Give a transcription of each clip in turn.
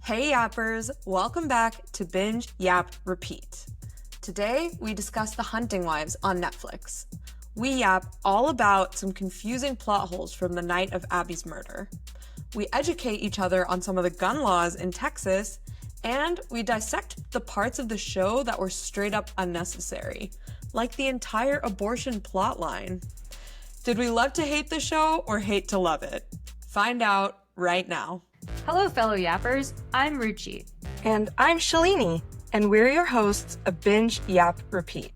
Hey yappers, welcome back to Binge Yap Repeat. Today we discuss The Hunting Wives on Netflix. We yap all about some confusing plot holes from the night of Abby's murder. We educate each other on some of the gun laws in Texas, and we dissect the parts of the show that were straight up unnecessary, like the entire abortion plotline. Did we love to hate the show or hate to love it? Find out right now. Hello, fellow yappers. I'm Ruchi. And I'm Shalini, and we're your hosts of Binge Yap Repeat.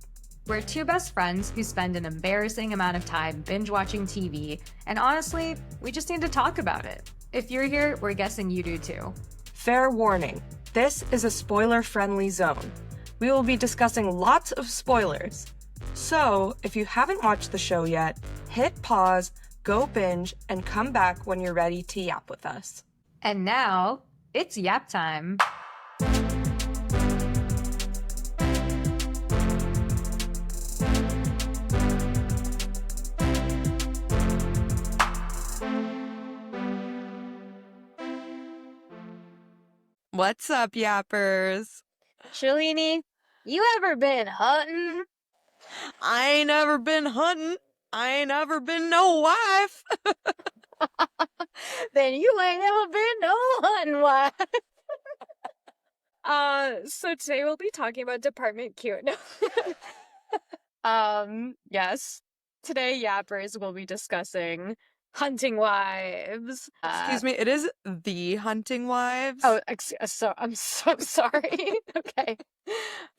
We're two best friends who spend an embarrassing amount of time binge watching TV, and honestly, we just need to talk about it. If you're here, we're guessing you do too. Fair warning, this is a spoiler-friendly zone. We will be discussing lots of spoilers. So, if you haven't watched the show yet, hit pause, go binge, and come back when you're ready to yap with us. And now, it's yap time. What's up, yappers? Shalini, you ever been hunting? I ain't never been hunting. I ain't ever been no wife. Then you ain't ever been no hunting wife. So today we'll be talking about Department Q. No. Yes. Today, yappers will be discussing Hunting Wives. Excuse me, it is The Hunting Wives. Oh, so I'm so sorry. Okay.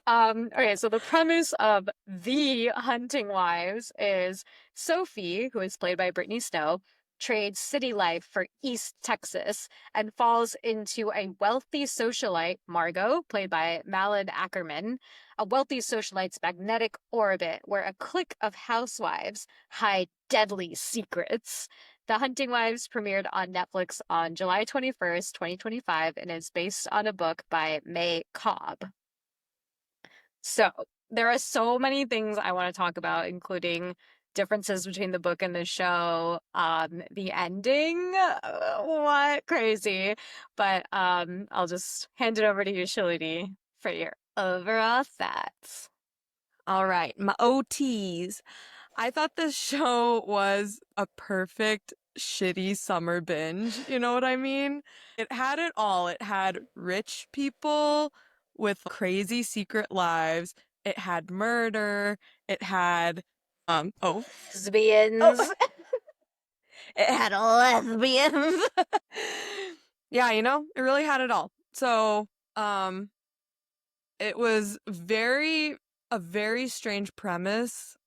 Okay, so the premise of The Hunting Wives is Sophie, who is played by Brittany Snow, trades city life for East Texas and falls into a wealthy socialite, Margot, played by Malin Ackerman, a wealthy socialite's magnetic orbit where a clique of housewives hide deadly secrets. The Hunting Wives premiered on Netflix on July 21st, 2025, and is based on a book by May Cobb. So, there are so many things I want to talk about, including differences between the book and the show, the ending, what crazy. But I'll just hand it over to you, Shalini, for your overall thoughts. All right, my OTs. I thought this show was a perfect shitty summer binge. You know what I mean? It had it all. It had rich people with crazy secret lives. It had murder. It had Lesbians. Oh. It had lesbians. Yeah, it really had it all. So, it was a very strange premise,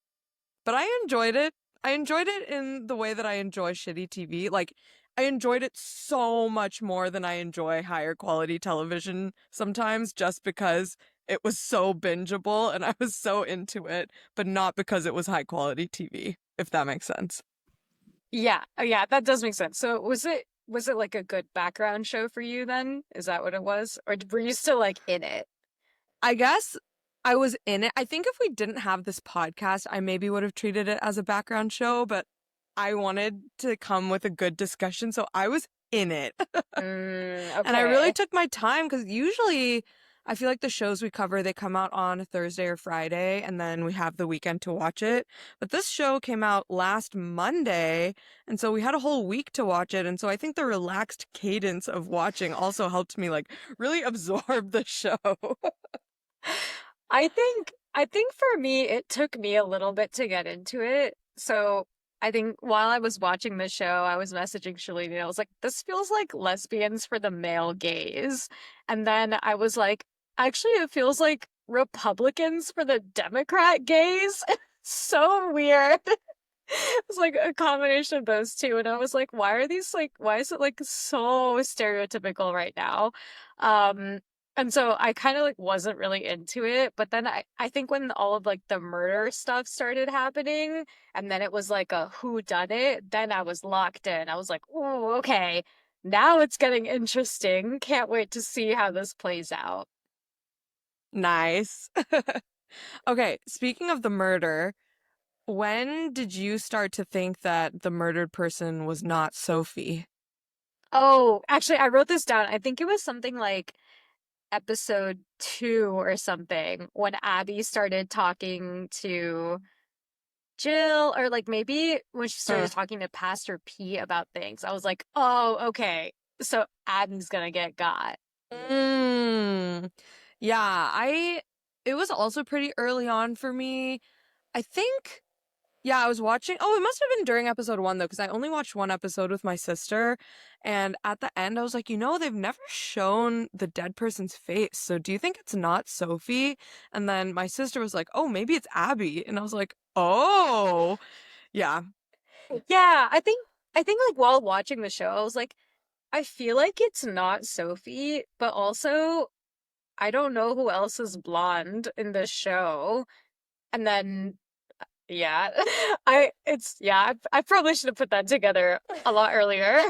but I enjoyed it. I enjoyed it in the way that I enjoy shitty TV. Like, I enjoyed it so much more than I enjoy higher quality television sometimes, just because it was so bingeable and I was so into it, but not because it was high quality TV, if that makes sense. Yeah, that does make sense. So was it like a good background show for you then? Is that what it was? Or were you still like in it? I guess I was in it. I think if we didn't have this podcast, I maybe would have treated it as a background show, but I wanted to come with a good discussion, so I was in it. Okay. And I really took my time because usually I feel like the shows we cover, they come out on a Thursday or Friday, and then we have the weekend to watch it. But this show came out last Monday, and so we had a whole week to watch it. And so I think the relaxed cadence of watching also helped me like really absorb the show. I think for me, it took me a little bit to get into it. So I think while I was watching the show, I was messaging Shalini and I was like, this feels like Lesbians for the male gaze. And then I was like, actually, it feels like Republicans for the Democrat gaze. So weird. It's like a combination of those two. And I was like, why is it like so stereotypical right now? And so I kind of like wasn't really into it, but then I think when all of like the murder stuff started happening and then it was like a who done it, then I was locked in. I was like, "Oh, okay. Now it's getting interesting. Can't wait to see how this plays out." Nice. Okay, speaking of the murder, when did you start to think that the murdered person was not Sophie? Oh, actually, I wrote this down. I think it was something like episode 2 or something when Abby started talking to Jill, or like maybe when she Hmm. started talking to Pastor P about things. I was like, oh, okay. So Abby's gonna get got. Mm. Yeah, it was also pretty early on for me. I think, yeah, I was watching. Oh, it must have been during episode 1 though, because I only watched one episode with my sister, and at the end I was like, they've never shown the dead person's face. So do you think it's not Sophie? And then my sister was like, "Oh, maybe it's Abby." And I was like, "Oh." Yeah. Yeah, I think like while watching the show, I was like, I feel like it's not Sophie, but also I don't know who else is blonde in this show. And then yeah, I probably should have put that together a lot earlier.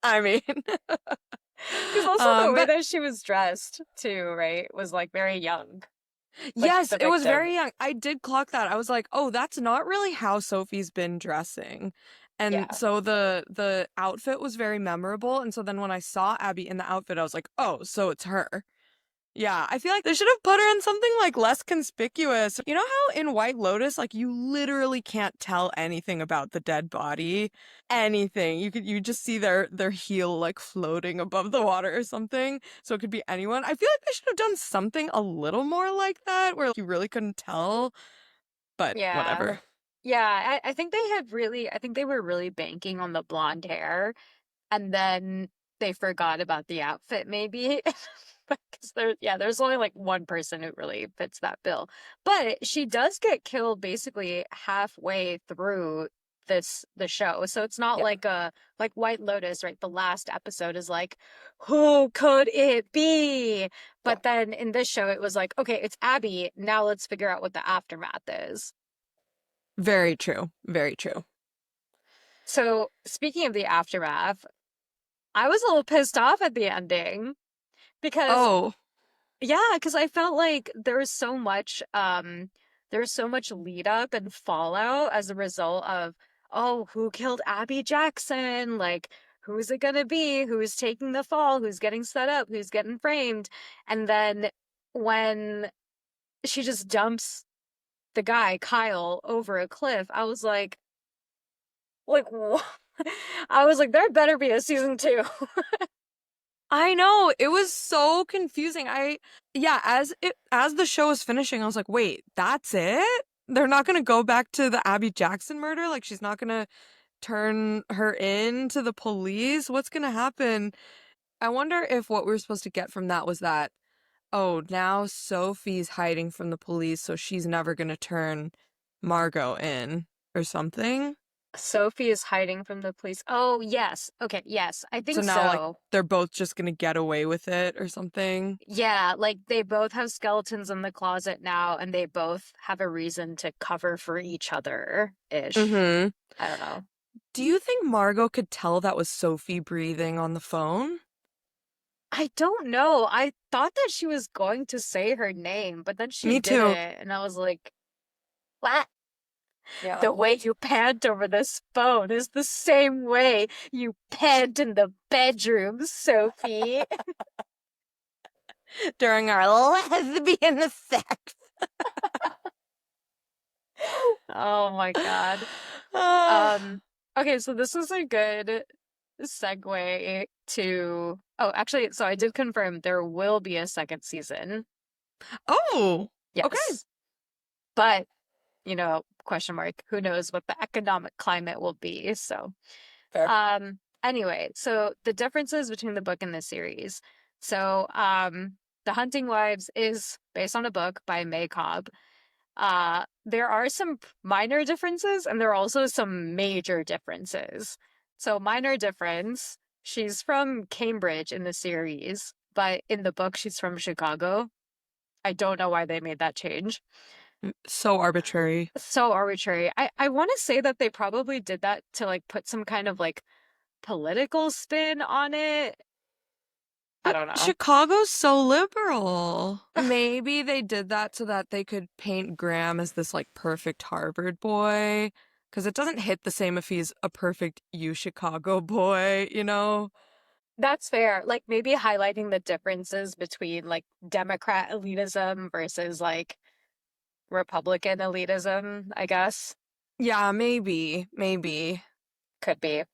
I mean, Because also the way but that she was dressed too, right, was like very young, like yes, the it was victim. very young. I did clock that. I was like, "Oh, that's not really how Sophie's been dressing." And Yeah. so the outfit was very memorable, and so then when I saw Abby in the outfit, I was like, "Oh, so it's her." Yeah, I feel like they should have put her in something like less conspicuous. You know how in White Lotus, like you literally can't tell anything about the dead body? Anything. You just see their heel like floating above the water or something. So it could be anyone. I feel like they should have done something a little more like that where you really couldn't tell, but Yeah. whatever. Yeah, I think I think they were really banking on the blonde hair, and then they forgot about the outfit maybe. Because there's only like one person who really fits that bill. But she does get killed basically halfway through the show. So it's not Yeah. like a like White Lotus, right? The last episode is like, who could it be? Yeah. But then in this show it was like, okay, it's Abby. Now let's figure out what the aftermath is. Very true. Very true. So speaking of the aftermath, I was a little pissed off at the ending because Oh, yeah, because I felt like there was so much lead up and fallout as a result of, oh, who killed Abby Jackson? Like, who's it gonna be? Who's taking the fall? Who's getting set up? Who's getting framed? And then when she just dumps the guy, Kyle, over a cliff, I was like, what? I was like, there better be a season 2. I know. It was so confusing. Yeah, as the show was finishing, I was like, "Wait, that's it? They're not going to go back to the Abby Jackson murder? Like she's not going to turn her in to the police? What's going to happen?" I wonder if what we were supposed to get from that was that, oh, now Sophie's hiding from the police, so she's never going to turn Margot in or something. Sophie is hiding from the police. Oh, yes. Okay, yes. I So think now like so. they're both just going to get away with it or something. Yeah, like they both have skeletons in the closet now, and they both have a reason to cover for each other-ish. Mhm. I don't know. Do you think Margot could tell that was Sophie breathing on the phone? I don't know. I thought that she was going to say her name, but then she Me too. didn't, and I was like, what? Yeah. The way you pant over this phone is the same way you pant in the bedroom, Sophie. During our lesbian sex. Oh my God. Ah. Okay, so this is a good segue to, oh, actually, so I did confirm there will be a second season. Oh, okay. Yes. But, question mark, who knows what the economic climate will be. So, Fair. anyway, so the differences between the book and the series. So, The Hunting Wives is based on a book by May Cobb. There are some minor differences and there are also some major differences. So, minor difference, she's from Cambridge in the series, but in the book, she's from Chicago. I don't know why they made that change. So arbitrary. So arbitrary. I want to say that they probably did that to like put some kind of like political spin on it. I But don't know. Chicago's so liberal. Maybe they did that so that they could paint Graham as this like perfect Harvard boy. Because it doesn't hit the same if he's a perfect U Chicago boy, you know? That's fair. Like maybe highlighting the differences between like Democrat elitism versus like Republican elitism, I guess. Yeah, maybe. Could be.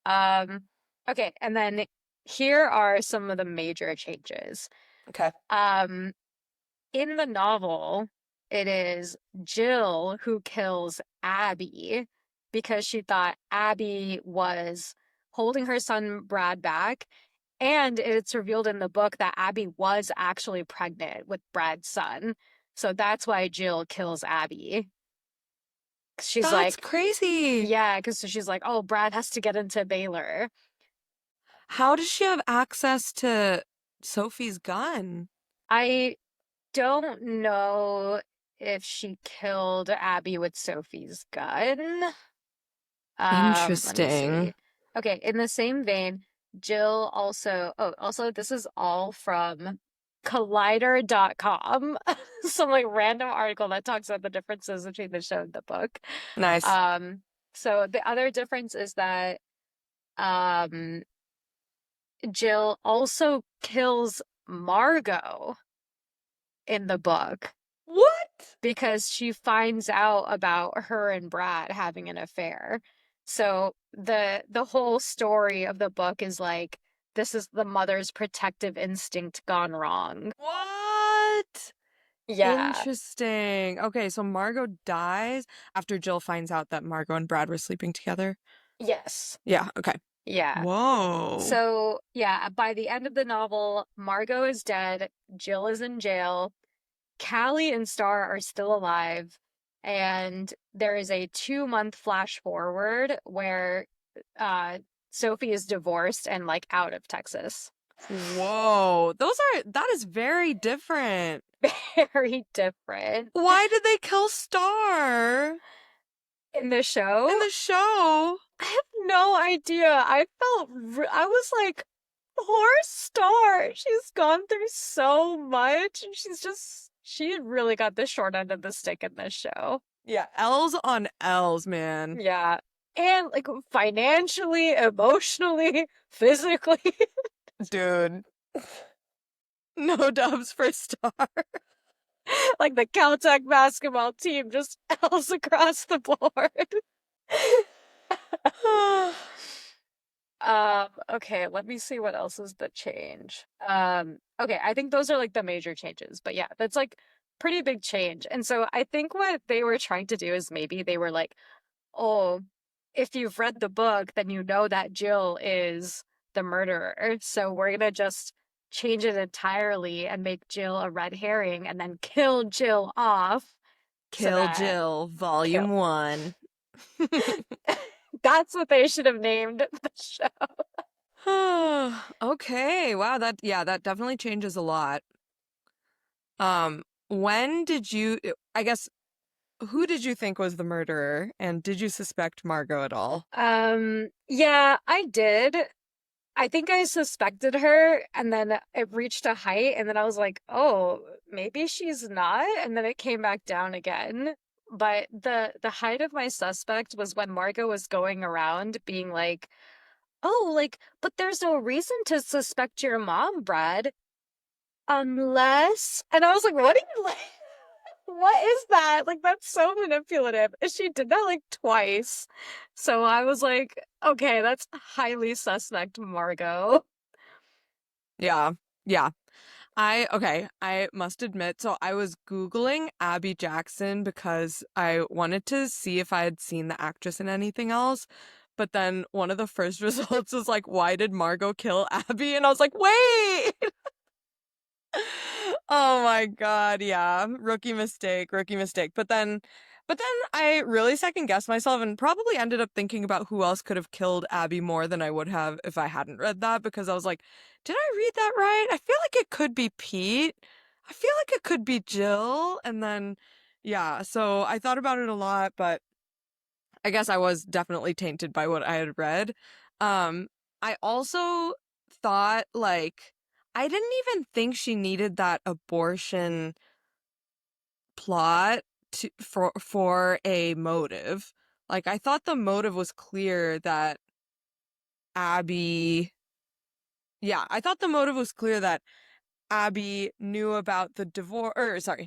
Um, okay, and then here are some of the major changes. Okay. Um, in the novel, it is Jill who kills Abby because she thought Abby was holding her son Brad back. And it's revealed in the book that Abby was actually pregnant with Brad's son. So that's why Jill kills Abby. She's That's like, crazy. yeah, because she's like, oh, Brad has to get into Baylor. How does she have access to Sophie's gun? I don't know if she killed Abby with Sophie's gun. Let me Interesting. see. Okay, in the same vein, Jill also this is all from collider.com. Some like random article that talks about the differences between the show and the book. Nice. Um, so the other difference is that um Jill also kills Margot in the book What? because she finds out about her and Brad having an affair. So the whole story of the book is like this is the mother's protective instinct gone wrong. What? Yeah. Interesting. Okay, so Margot dies after Jill finds out that Margot and Brad were sleeping together. Yes. Yeah, okay. Yeah. Whoa. So, yeah, by the end of the novel, Margot is dead, Jill is in jail, Callie and Star are still alive, and there is a 2-month flash forward where uh Sophie is divorced and like out of Texas. Whoa. That is very different. Very different. Why did they kill Star In the in show, the show? I have no idea. I was like, poor Star. She's gone through so much, and she really got the short end of the stick in this show. Yeah, L's on L's, man. Yeah. And like financially, emotionally, physically. Dude. No dubs for Star. Like the Caltech basketball team just L's across the board. Okay, let me see what else is the change. Okay, I think those are like the major changes, but yeah, that's like pretty big change. And so I think what they were trying to do is maybe they were like, oh, if you've read the book, then you know that Jill is the murderer. So we're gonna just change it entirely and make Jill a red herring and then kill Jill off so Kill that Jill, kill. Volume 1. That's what they should have named the show. Okay, wow, that definitely changes a lot. When did you, I guess, who did you think was the murderer, and did you suspect Margot at all? Yeah, I did. I think I suspected her, and then it reached a height, and then I was like, oh, maybe she's not, and then it came back down again. But the height of my suspect was when Margot was going around being like, oh, like, but there's no reason to suspect your mom, Brad, unless, and I was like, what are you like? What is that? Like, that's so manipulative. And she did that like twice. So I was like, okay, that's highly suspect, Margot. Yeah, yeah. I must admit, so I was Googling Abby Jackson because I wanted to see if I had seen the actress in anything else. But then one of the first results was like, why did Margot kill Abby? And I was like, wait! Oh my God, yeah. Rookie mistake, rookie mistake. But then I really second guessed myself and probably ended up thinking about who else could have killed Abby more than I would have if I hadn't read that because I was like, did I read that right? I feel like it could be Pete. I feel like it could be Jill. And then yeah, so I thought about it a lot, but I guess I was definitely tainted by what I had read. I also thought like I didn't even think she needed that abortion plot for a motive. Like I thought the motive was clear that Abby Yeah, I thought the motive was clear that Abby knew about the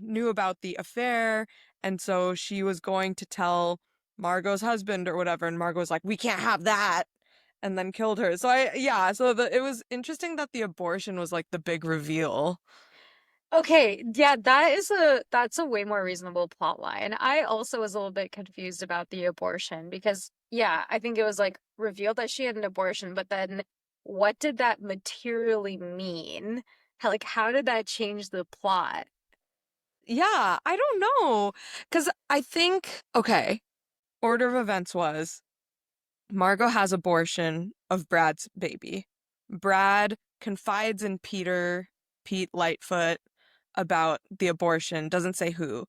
knew about the affair, and so she was going to tell Margot's husband or whatever, and Margot was like, "We can't have that," and then killed her. So it was interesting that the abortion was like the big reveal. Okay, yeah, that's a way more reasonable plot line. I also was a little bit confused about the abortion because yeah, I think it was like revealed that she had an abortion, but then what did that materially mean? How did that change the plot? Yeah, I don't know, because I think okay, order of events was Margot has abortion of Brad's baby. Brad confides in Pete Lightfoot, about the abortion, doesn't say who.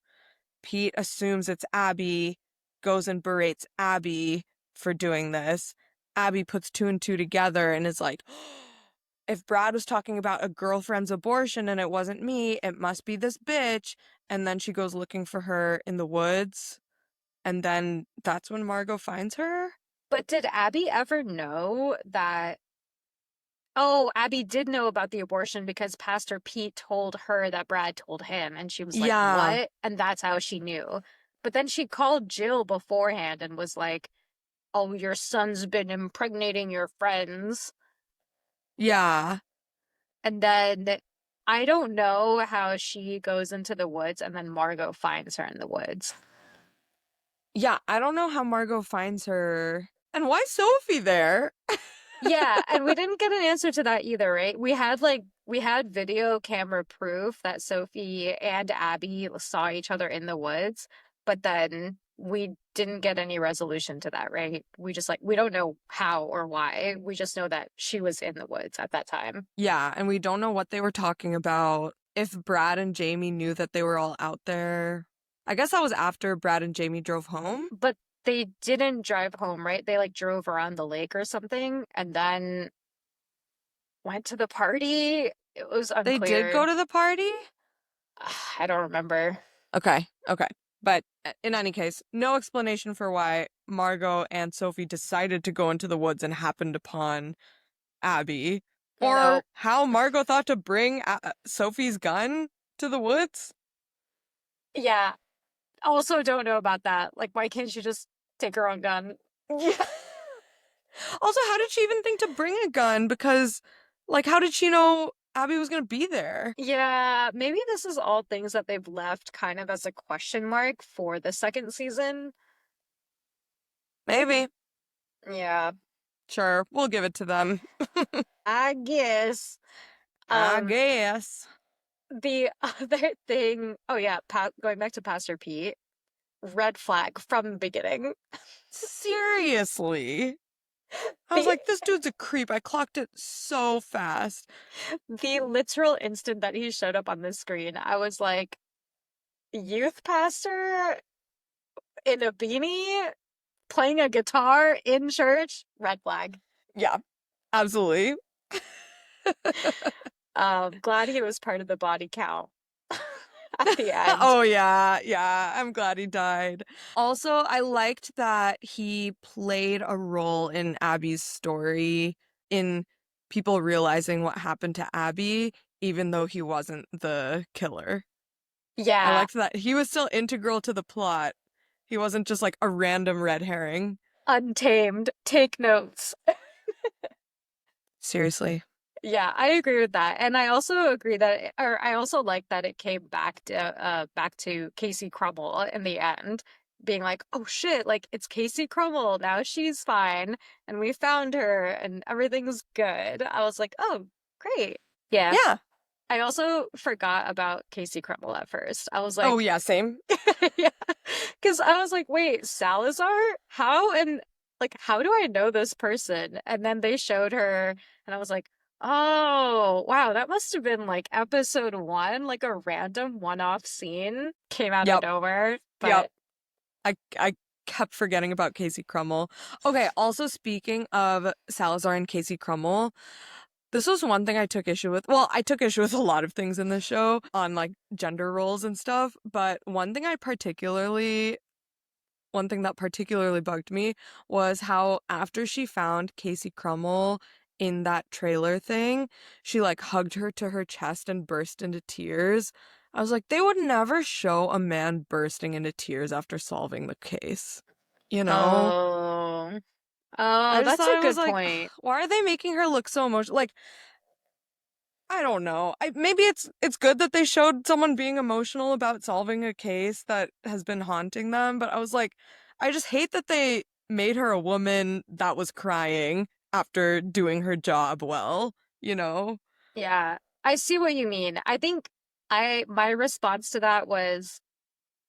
Pete assumes it's Abby, goes and berates Abby for doing this. Abby puts two and two together and is like, if Brad was talking about a girlfriend's abortion and it wasn't me, it must be this bitch. And then she goes looking for her in the woods. And then that's when Margot finds her. But did Abby ever know that? Oh, Abby did know about the abortion because Pastor Pete told her that Brad told him, and she was like, Yeah, "What?" And that's how she knew. But then she called Jill beforehand and was like, "Oh, your son's been impregnating your friends." yeah. And then I don't know how she goes into the woods and then Margot finds her in the woods. Yeah, I don't know how Margot finds her. And why Sophie there? Yeah, and we didn't get an answer to that either, right? We had video camera proof that Sophie and Abby saw each other in the woods, but then we didn't get any resolution to that, right? We don't know how or why. We just know that she was in the woods at that time. Yeah, and we don't know what they were talking about. If Brad and Jamie knew that they were all out there. I guess that was after Brad and Jamie drove home. But they didn't drive home, right? They like drove around the lake or something and then went to the party. It was They did go unclear. to the party? I don't remember. Okay, okay. But in any case, no explanation for why Margot and Sophie decided to go into the woods and happened upon Abby. No. Or how Margot thought to bring Sophie's gun to the woods. Yeah. Also don't know about that. Like, why can't she just take her own gun? Yeah. Also, how did she even think to bring a gun? Because, like, how did she know Abby was going to be there? Yeah, maybe this is all things that they've left kind of as a question mark for the second season. Maybe. Yeah, Sure, we'll give it to them. I guess. I Um, guess. the other thing, oh yeah, going back to Pastor Pete, red flag from the beginning. Seriously. I was The like, this dude's a creep. I clocked it so fast. the literal instant that he showed up on the screen, I was like, youth pastor in a beanie playing a guitar in church, red flag. Yeah, absolutely. Glad he was part of the body count at the end. Oh, yeah. I'm glad he died. Also, I liked that he played a role in Abby's story in people realizing what happened to Abby, even though he wasn't the killer. I Yeah, liked that he was still integral to the plot. He wasn't just like a random red herring. Untamed. Take notes. Seriously. Yeah, I agree with that. And I also agree that, or I also like that it came back to Casey Crummell in the end, being like, oh shit, like it's Casey Crummell. Now she's fine. And we found her and everything's good. I was like, oh, great. Yeah. Yeah. I also forgot about Casey Crummell at first. I was Oh, like, yeah, same. yeah. Because I was like, wait, Salazar? How? And like, how do I know this person? And then they showed her, and I was like, oh, wow, that must have been like episode one, like a random one-off scene came out of Yep. nowhere. Yep. But I kept forgetting about Casey Crummell. Okay, also speaking of Salazar and Casey Crummell, this was one thing I took issue with. Well, I took issue with a lot of things in this show on like gender roles and stuff, but one thing that particularly bugged me was how after she found Casey Crummell in that trailer thing, she like hugged her to her chest and burst into tears. I was like, they would never show a man bursting into tears after solving the case. You know? Oh. I Oh, just that's thought a it was good like, point. why are they making her look so emotional? Like, I don't know. Maybe it's good that they showed someone being emotional about solving a case that has been haunting them, but I was like, I just hate that they made her a woman that was crying after doing her job well, you know? Yeah, I see what you mean. I think my response to that was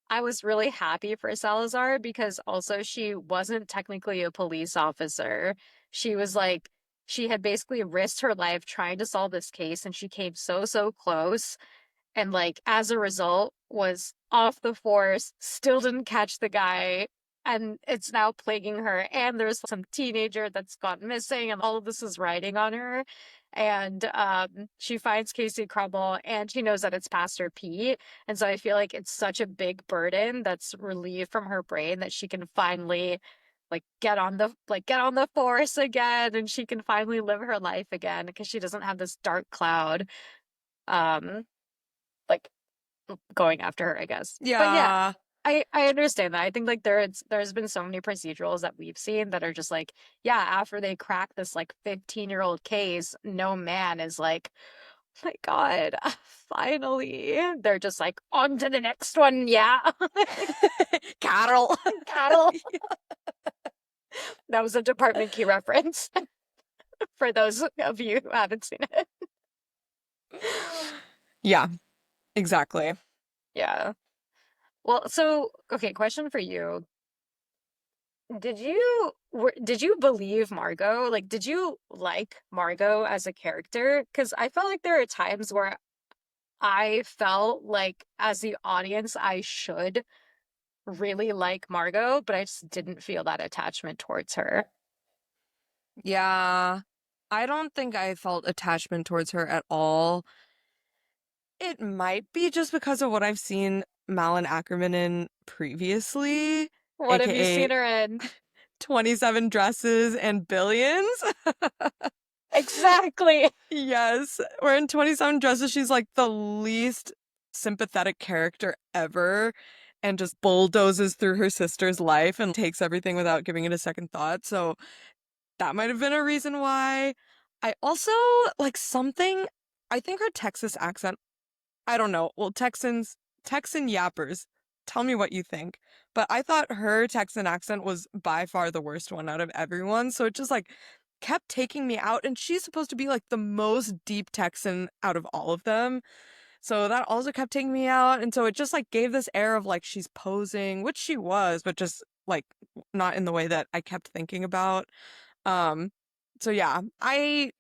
I was really happy for Salazar because also she wasn't technically a police officer. She was like, she had basically risked her life trying to solve this case and she came so, so close. And like, as a result, was off the force, still didn't catch the guy. And it's now plaguing her. And there's some teenager that's gone missing, and all of this is riding on her. And she finds Casey Crumble, and she knows that it's Pastor Pete. And so I feel like it's such a big burden that's relieved from her brain that she can finally get on the force again, and she can finally live her life again because she doesn't have this dark cloud um like going after her, I guess. But yeah, Yeah. I understand that. I think like there's been so many procedurals that we've seen that are just like, yeah, after they crack this like 15-year-old case, no man is like, oh my God, finally. They're just like, on to the next one, yeah. Carol. Cattle. That was a Department Key reference for those of you who haven't seen it. Yeah, exactly. Yeah. Well, so okay, question for you. Did you believe Margot? Like, did you like Margot as a character? Because I felt like there are times where I felt like as the audience I should really like Margot, but I just didn't feel that attachment towards her. Yeah. I don't think I felt attachment towards her at all. It might be just because of what I've seen Malin Ackerman in previously, What have you aka seen her in? 27 Dresses and Billions. Exactly. Yes, where in 27 Dresses, she's like the least sympathetic character ever and just bulldozes through her sister's life and takes everything without giving it a second thought. So that might have been a reason why. I also like something, I think her Texas accent, I don't know. Well, Texan yappers, tell me what you think. But I thought her Texan accent was by far the worst one out of everyone. So it just like kept taking me out. And she's supposed to be like the most deep Texan out of all of them. So that also kept taking me out. And so it just like gave this air of like she's posing, which she was, but just like not in the way that I kept thinking about. Um, so yeah, I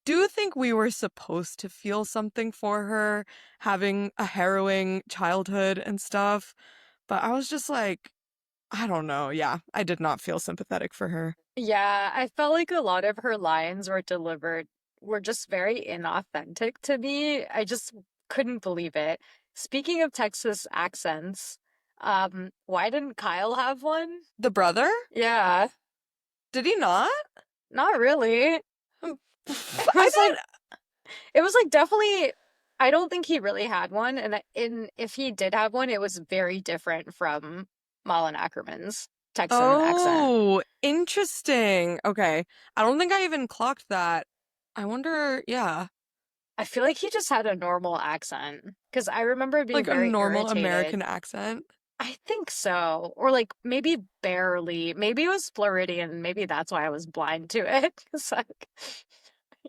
do think we were supposed to feel something for her, having a harrowing childhood and stuff. But I was just like, I don't know. Yeah, I did not feel sympathetic for her. Yeah, I felt like a lot of her lines were just very inauthentic to me. I just couldn't believe it. Speaking of Texas accents, why didn't Kyle have one? The brother? Yeah, Did he not? not really. It I was like thought. it was like definitely I don't think he really had one, and if he did have one, it was very different from Malin Ackerman's Texan accent. Oh, interesting. Okay. I don't think I even clocked that. I wonder, yeah, I feel like he just had a normal accent because I remember being like a very normal irritated. American accent. I think so. Or like maybe barely. Maybe it was Floridian. Maybe that's why I was blind to it. It's like,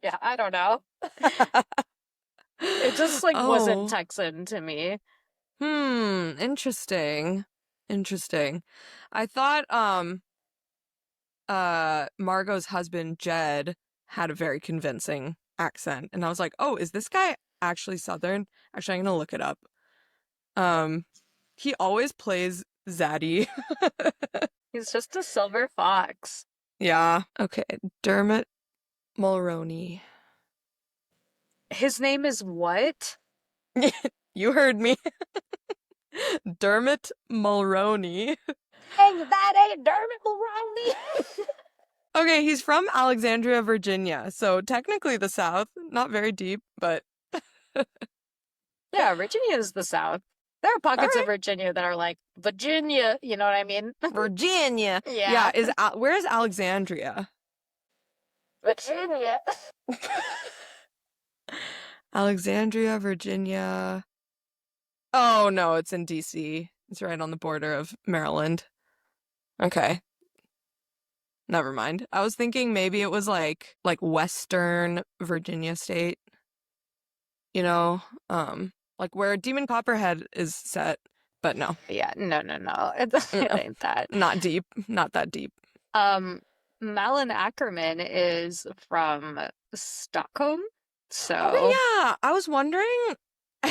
yeah, I don't know. It just like wasn't Oh. Texan to me. Interesting. Interesting. I thought Margot's husband Jed had a very convincing accent and I was like, "Oh, is this guy actually Southern?" Actually, I'm gonna look it up. Um he always plays Zaddy. He's just a silver fox. Yeah. Okay, Dermot Mulroney. His name is what? You heard me. Dermot Mulroney. Dang, that ain't Dermot Mulroney. Okay, he's from Alexandria, Virginia. So technically the South. Not very deep, but Yeah, Virginia is the South. There are all pockets of right. Virginia that are like Virginia, you know what I mean? Virginia. Yeah, Yeah, where is Alexandria? Virginia. Alexandria, Virginia. Oh no, it's in DC. It's right on the border of Maryland. Okay. Never mind. I was thinking maybe it was like Western Virginia State, you know, like where Demon Copperhead is set, but no. Yeah, no. It Mm, ain't that. Not deep. Not that deep. Um, Malin Ackerman is from Stockholm, Okay, so yeah. I was wondering.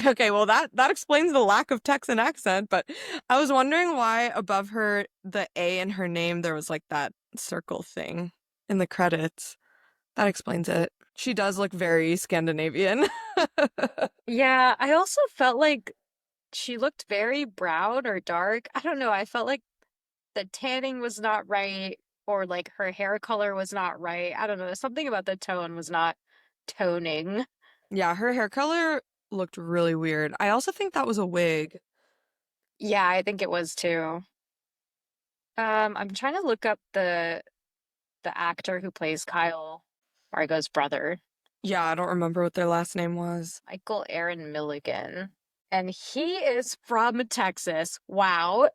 Okay, well that explains the lack of Texan accent, but I was wondering why above her the A in her name there was like that circle thing in the credits. That explains it. She does look very Scandinavian. yeah, I also felt like she looked very brown or dark. I don't know. I felt like the tanning was not right, or like her hair color was not right. I don't know. Something about the tone was not toning. Yeah, her hair color looked really weird. I also think that was a wig. Yeah, I think it was too. I'm trying to look up the actor who plays Kyle, Margot's brother, Yeah, I don't remember what their last name was. Michael Aaron Milligan. And he is from Texas. Wow.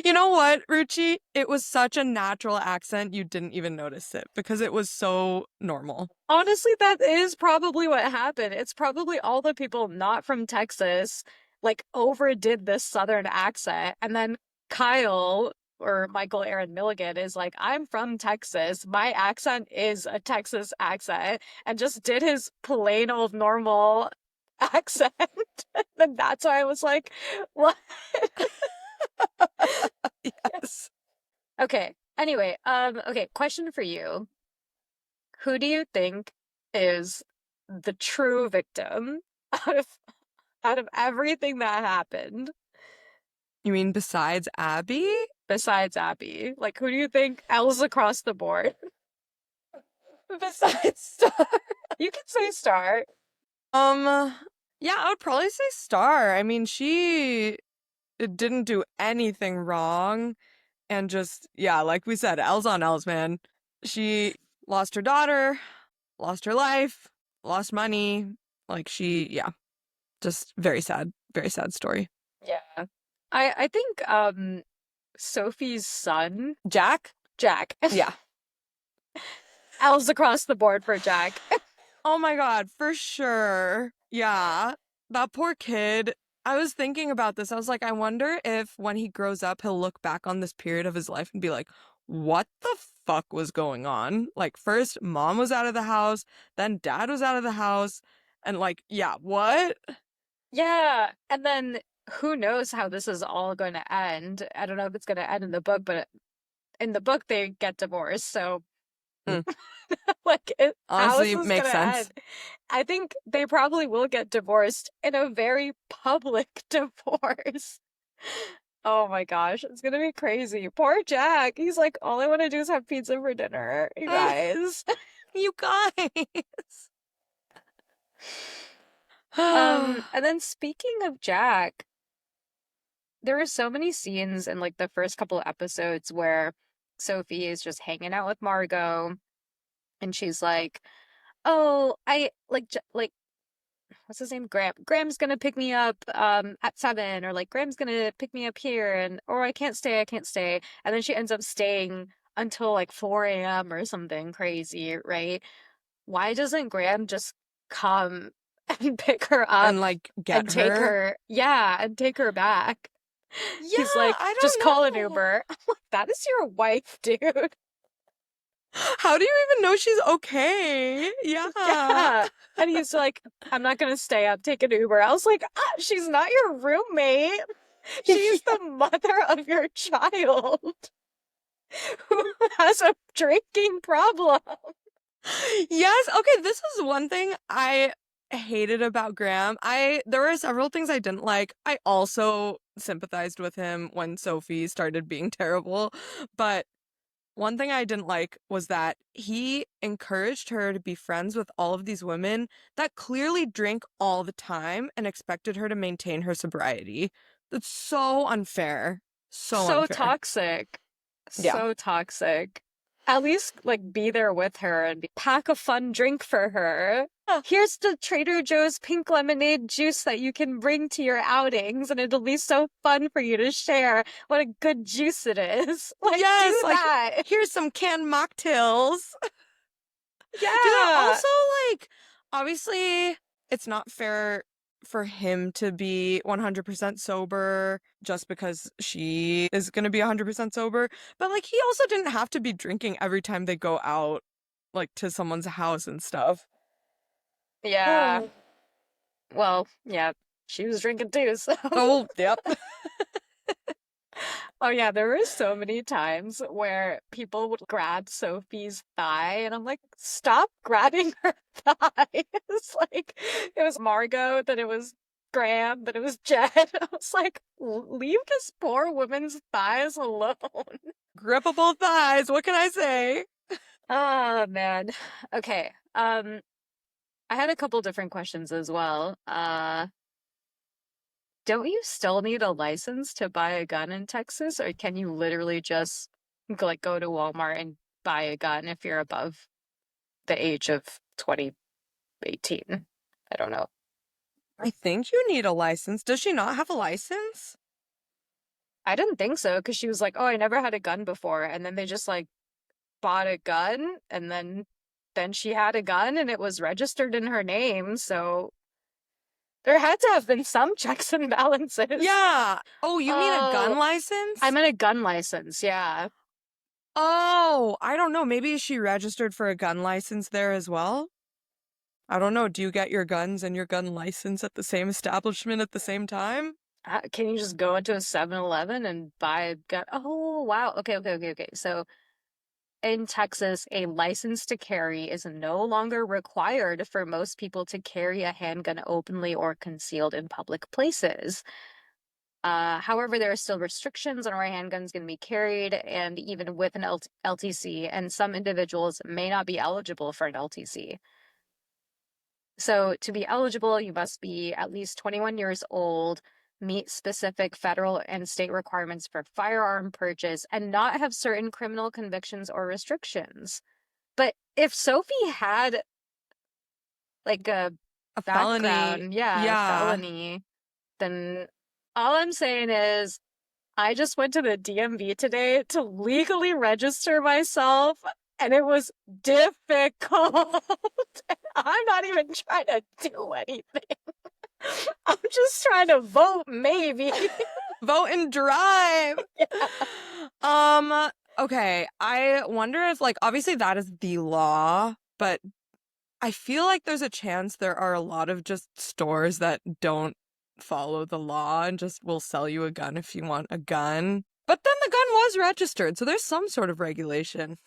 You know what, Ruchi? It was such a natural accent you didn't even notice it because it was so normal. Honestly, that is probably what happened. It's probably all the people not from Texas like overdid this southern accent. And then Kyle or Michael Aaron Milligan is like, I'm from Texas. My accent is a Texas accent, and just did his plain old normal accent. And that's why I was like, what? Yes. Okay. Anyway, okay, question for you. Who do you think is the true victim out of everything that happened You mean besides Abby? besides Abby? Like, who do you think else across the board? Besides Star? You can say Star. Yeah, I would probably say Star. I mean, she didn't do anything wrong. And just, yeah, like we said, L's on L's, man. She lost her daughter, lost her life, lost money. Like yeah, just very sad story. Yeah. I think Sophie's son, Jack? Jack. Yeah. L's across the board for Jack. Oh my God, for sure. Yeah. That poor kid. I was thinking about this. I was like, I wonder if when he grows up, he'll look back on this period of his life and be like, what the fuck was going on? Like, first, mom was out of the house, then dad was out of the house. And like, yeah, what? Yeah. And then who knows how this is all going to end. I don't know if it's going to end in the book, but in the book they get divorced. So Mm. like how is Honestly, this makes gonna sense. end? I think they probably will get divorced in a very public divorce. Oh my gosh, it's gonna be crazy. Poor Jack. He's like, all I want to do is have pizza for dinner, you guys. You guys. And then speaking of Jack, there are so many scenes in like the first couple of episodes where Sophie is just hanging out with Margot, and she's like, "Oh, I like what's his name? Graham. Graham's gonna pick me up at 7, or like Graham's gonna pick me up here, and or I can't stay." And then she ends up staying until like 4 a.m. or something crazy, right? Why doesn't Graham just come and pick her up And like and get take her. her, yeah, and take her back? Yeah, He's like, I just don't call an know. Uber. I'm like, that is your wife, dude. How do you even know she's okay? Yeah. Yeah. And he's like, I'm not gonna stay up, take an Uber. I was like, she's not your roommate. She's the mother of your child who has a drinking problem. Yes. Okay, this is one thing I hated about Graham. There were several things I didn't like. I also sympathized with him when Sophie started being terrible, but One thing I didn't like was that he encouraged her to be friends with all of these women that clearly drink all the time and expected her to maintain her sobriety. That's so unfair. So So unfair. toxic. Yeah. So toxic. At least, like, be there with her and pack a fun drink for her. Here's the Trader Joe's pink lemonade juice that you can bring to your outings, and it'll be so fun for you to share what a good juice it is. Like, Yes, do like, that. here's some canned mocktails. Yeah. Do that also, like, obviously, it's not fair for him to be 100% sober just because she is going to be 100% sober. But, like, he also didn't have to be drinking every time they go out, like, to someone's house and stuff. Yeah. Well, yeah, she was drinking too, so. Oh, yep. Oh yeah, there were so many times where people would grab Sophie's thigh, and I'm like, stop grabbing her thigh. It's like, it was Margot, then it was Graham, then it was Jen. I was like, leave this poor woman's thighs alone. Grippable thighs. What can I say? Oh man. Okay. I had a couple different questions as well. Don't you still need a license to buy a gun in Texas, or can you literally just like go to Walmart and buy a gun if you're above the age of 2018? I don't know. I think you need a license. Does she not have a license? I didn't think so because she was like, "Oh, I never had a gun before," and then they just like bought a gun, and then she had a gun, and it was registered in her name, so there had to have been some checks and balances. Yeah. Oh, you mean a gun Oh, license? I meant a gun license, yeah. Oh, I don't know. Maybe she registered for a gun license there as well? I don't know. Do you get your guns and your gun license at the same establishment at the same time? Can you just go into a 7-Eleven and buy a gun? Oh, wow. Okay. So in Texas, a license to carry is no longer required for most people to carry a handgun openly or concealed in public places. However, there are still restrictions on where handguns can be carried, and even with an LTC, and some individuals may not be eligible for an LTC. So, to be eligible, you must be at least 21 years old, meet specific federal and state requirements for firearm purchase, and not have certain criminal convictions or restrictions. But if Sophie had like a A felony. background, yeah, Yeah. felony, then all I'm saying is I just went to the DMV today to legally register myself, and it was difficult. I'm not even trying to do anything. I'm just trying to vote, maybe. Vote and drive. Okay. I wonder if, like, obviously that is the law, but I feel like there's a chance there are a lot of just stores that don't follow the law and just will sell you a gun if you want a gun. But then the gun was registered, so there's some sort of regulation.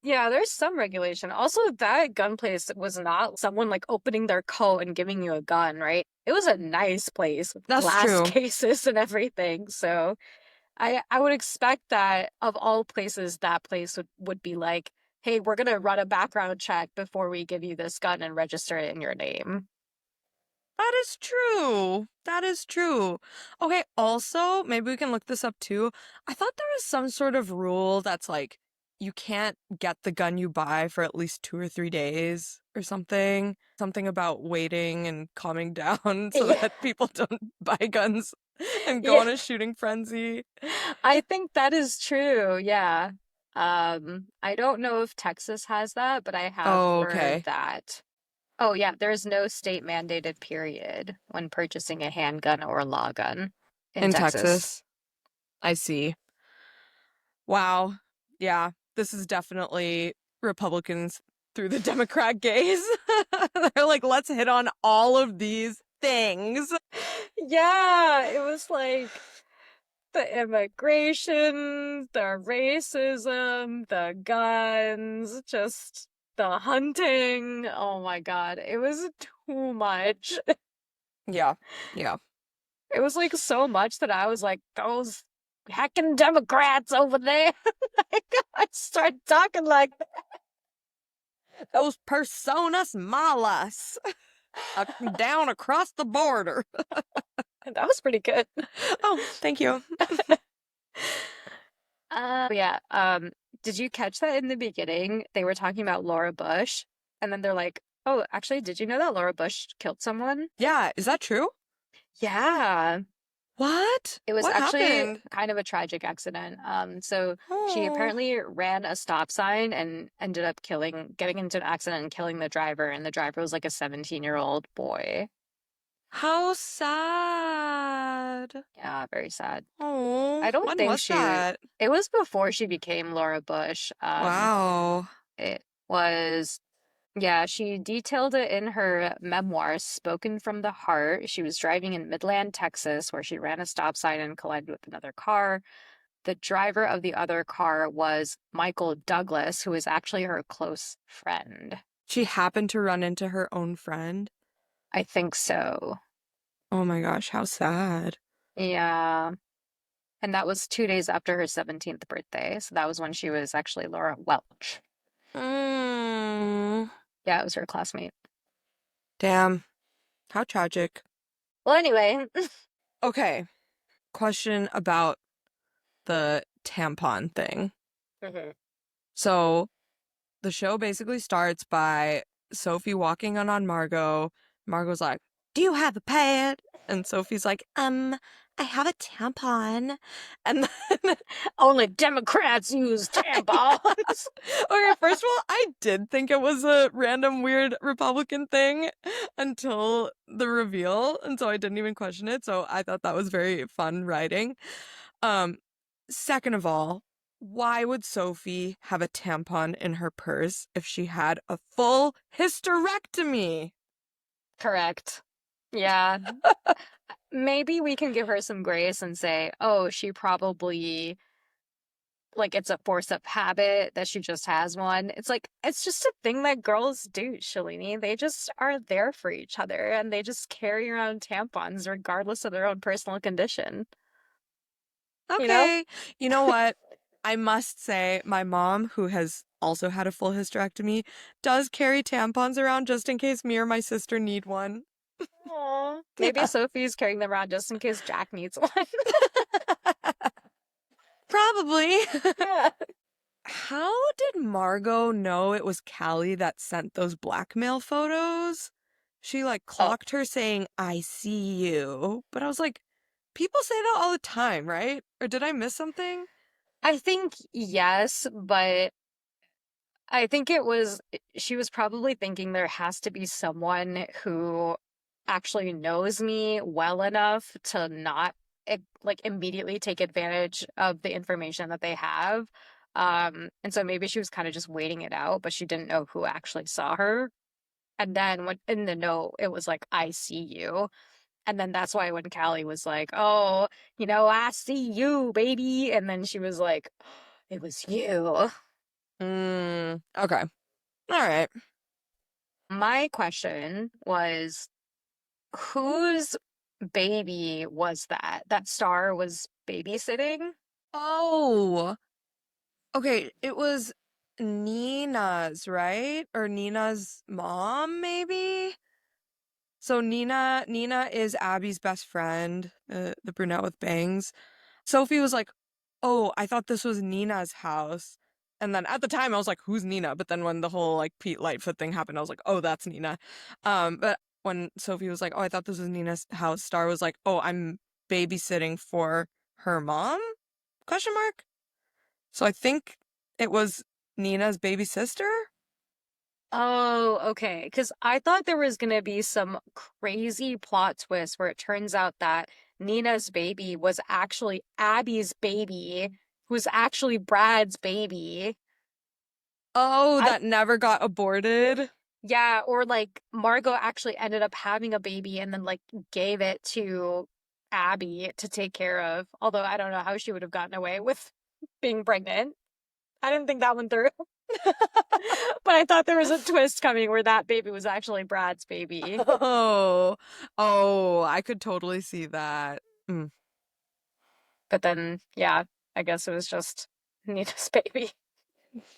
Yeah, there's some regulation. Also, that gun place was not someone like opening their coat and giving you a gun, right? It was a nice place with That's glass true. cases and everything. So I would expect that of all places, that place would be like, hey, we're gonna run a background check before we give you this gun and register it in your name. That is true. That is true. Okay, also, maybe we can look this up too. I thought there was some sort of rule that's like you can't get the gun you buy for at least 2 or 3 days or something. Something about waiting and calming down so Yeah. that people don't buy guns and go Yeah. on a shooting frenzy. I think that is true, yeah. I don't know if Texas has that, but I have Oh, heard okay. that. Oh, yeah, there's no state mandated period when purchasing a handgun or law gun in Texas. I see. Wow. Yeah, this is definitely Republicans through the Democrat gaze. They're like, let's hit on all of these things. Yeah, it was like the immigration, the racism, the guns, just the hunting. Oh my God, it was too much. Yeah. Yeah. It was like so much that I was like, heckin' Democrats over there. I started talking like that. Those personas malas. Down across the border. That was pretty good. Oh, thank you. Yeah. Did you catch that in the beginning? They were talking about Laura Bush, and then they're like, "Oh, actually, did you know that Laura Bush killed someone?" Yeah, is that true? Yeah. What? It was What actually happened? kind of a tragic accident. So she Oh, apparently ran a stop sign and ended up getting into an accident and killing the driver, and the driver was like a 17-year-old boy. how sad. Yeah, very sad. Oh, I don't when think was that? it was before she became Laura Bush. Wow. It was, yeah, she detailed it in her memoirs, Spoken from the Heart. She was driving in Midland, Texas, where she ran a stop sign and collided with another car. The driver of the other car was Michael Douglas, who was actually her close friend. She happened to run into her own friend. I think so. Oh my gosh, how sad. Yeah. And that was 2 days after her 17th birthday. So that was when she was actually Laura Welch. Mm, Yeah, it was her classmate. damn, how tragic. Well, anyway, Okay, question about the tampon thing. Mhm. So the show basically starts by Sophie walking on Margot. Margot's like, "Do you have a pad?" And Sophie's like, I have a tampon." And then, only Democrats use tampons. okay, first of all, I did think it was a random weird Republican thing until the reveal, and so I didn't even question it. So I thought that was very fun writing. Um, Second of all, why would Sophie have a tampon in her purse if she had a full hysterectomy? Correct. Yeah. Maybe we can give her some grace and say, oh, she probably, like, it's a force of habit that she just has one. It's like, it's just a thing that girls do, Shalini. They just are there for each other and they just carry around tampons regardless of their own personal condition. You know? Okay. You know what? I must say, my mom, who has also had a full hysterectomy, does carry tampons around just in case me or my sister need one. Aw. Maybe Yeah. Sophie's carrying them around just in case Jack needs one. Probably. Yeah. How did Margot know it was Callie that sent those blackmail photos? She like Oh, clocked her saying, "I see you." But I was like, people say that all the time, right? Or did I miss something? I think yes, but I think she was probably thinking there has to be someone who actually knows me well enough to not like immediately take advantage of the information that they have. And so maybe she was kind of just waiting it out, but she didn't know who actually saw her. And then when in the note, it was like, I see you. And then that's why when Callie was like, oh, I see you, baby. And then she was like, it was you. Okay. All right. My question was, whose baby was that? That Star was babysitting? Oh, okay. It was Nina's, right? Or Nina's mom, maybe? So Nina is Abby's best friend, the brunette with bangs. Sophie was like, "Oh, I thought this was Nina's house." And then at the time I was like, "Who's Nina?" But then when the whole like Pete Lightfoot thing happened, I was like, "Oh, that's Nina." But when Sophie was like, "Oh, I thought this was Nina's house," Star was like, "Oh, I'm babysitting for her mom?" Question mark. So I think it was Nina's baby sister. Oh, okay. Because I thought there was going to be some crazy plot twist where it turns out that Nina's baby was actually Abby's baby, who's actually Brad's baby. Oh, I that never got aborted. Yeah, or like Margot actually ended up having a baby and then like gave it to Abby to take care of. Although I don't know how she would have gotten away with being pregnant. I didn't think that one through. But I thought there was a twist coming where that baby was actually Brad's baby. Oh, I could totally see that. Mm. But then, yeah, I guess it was just Nina's baby.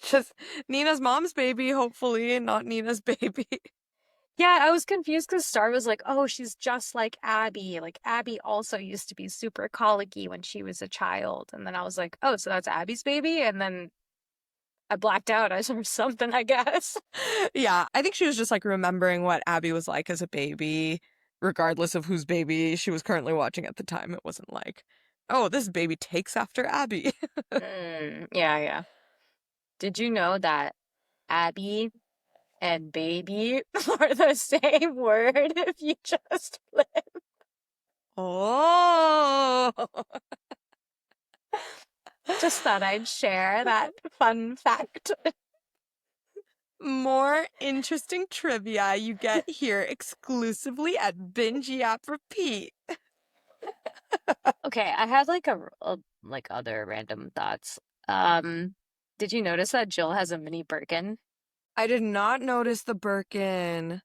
Just Nina's mom's baby, hopefully, and not Nina's baby. Yeah, I was confused because Star was like, oh, she's just like Abby. Like, Abby also used to be super colicky when she was a child. And then I was like, oh, so that's Abby's baby? And then I blacked out or something, I guess. Yeah, I think she was just like remembering what Abby was like as a baby, regardless of whose baby she was currently watching at the time. It wasn't like, oh, this baby takes after Abby. Yeah, yeah. Did you know that Abby and baby are the same word if you just flip? Oh, Just thought I'd share that fun fact. more interesting trivia you get here exclusively at Binge Yap Repeat. Okay, I had like like other random thoughts. Did you notice that Jill has a mini Birkin? I did not notice the Birkin.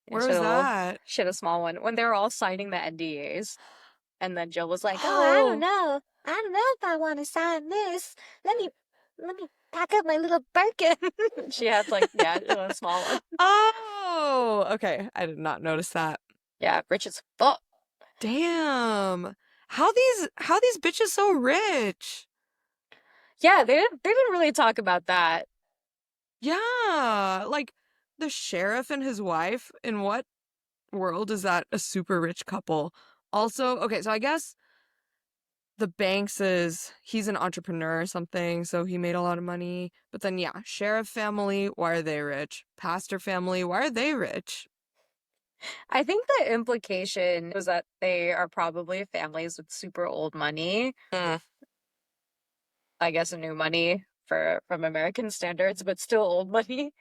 Where was She that? had a small one when they were all signing the NDAs, and then Jill was like, Oh, I don't know. I don't know if I want to sign this. Let me pack up my little Birkin. She had like, yeah, a small one. Oh, okay. I did not notice that. Yeah, rich as fuck. Damn. How these bitches so rich? Yeah, they didn't really talk about that. Yeah, like the sheriff and his wife, in what world is that a super rich couple? Also, okay, so I guess the Bankses, he's an entrepreneur or something, so he made a lot of money. But then yeah, sheriff family, why are they rich? Pastor family, why are they rich? I think the implication was that they are probably families with super old money. Mm. I guess new money from American standards, but still old money.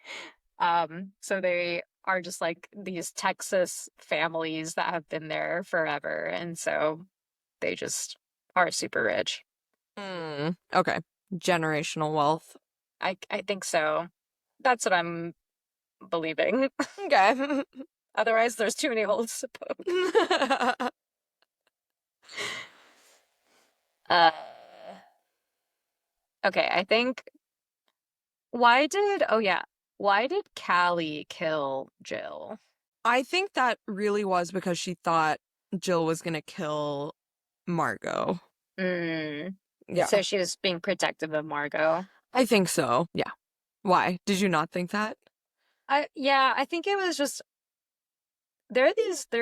So they are just like these Texas families that have been there forever, and so they just are super rich. Okay. Generational wealth. I think so. That's what I'm believing. Okay. Otherwise, there's too many holes to poke. Uh, okay, I think why did Callie kill Jill? I think that really was because she thought Jill was gonna kill Margot. Mm, Yeah. so she was being protective of Margot. I think so. Yeah. Why? Did you not think that? I think it was just there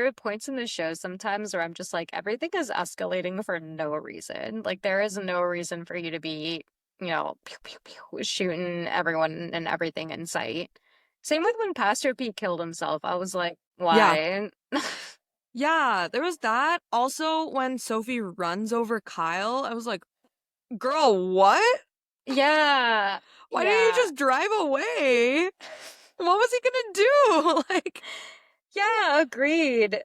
are points in the show sometimes where I'm just like everything is escalating for no reason. Like there is no reason for you to be, pew, pew, pew, shooting everyone and everything in sight. Same with when Pastor Pete killed himself. I was like, why? Yeah, there was that. Also, when Sophie runs over Kyle, I was like, girl, what? Yeah. Why didn't you just drive away? What was he gonna do? Like, Yeah, agreed.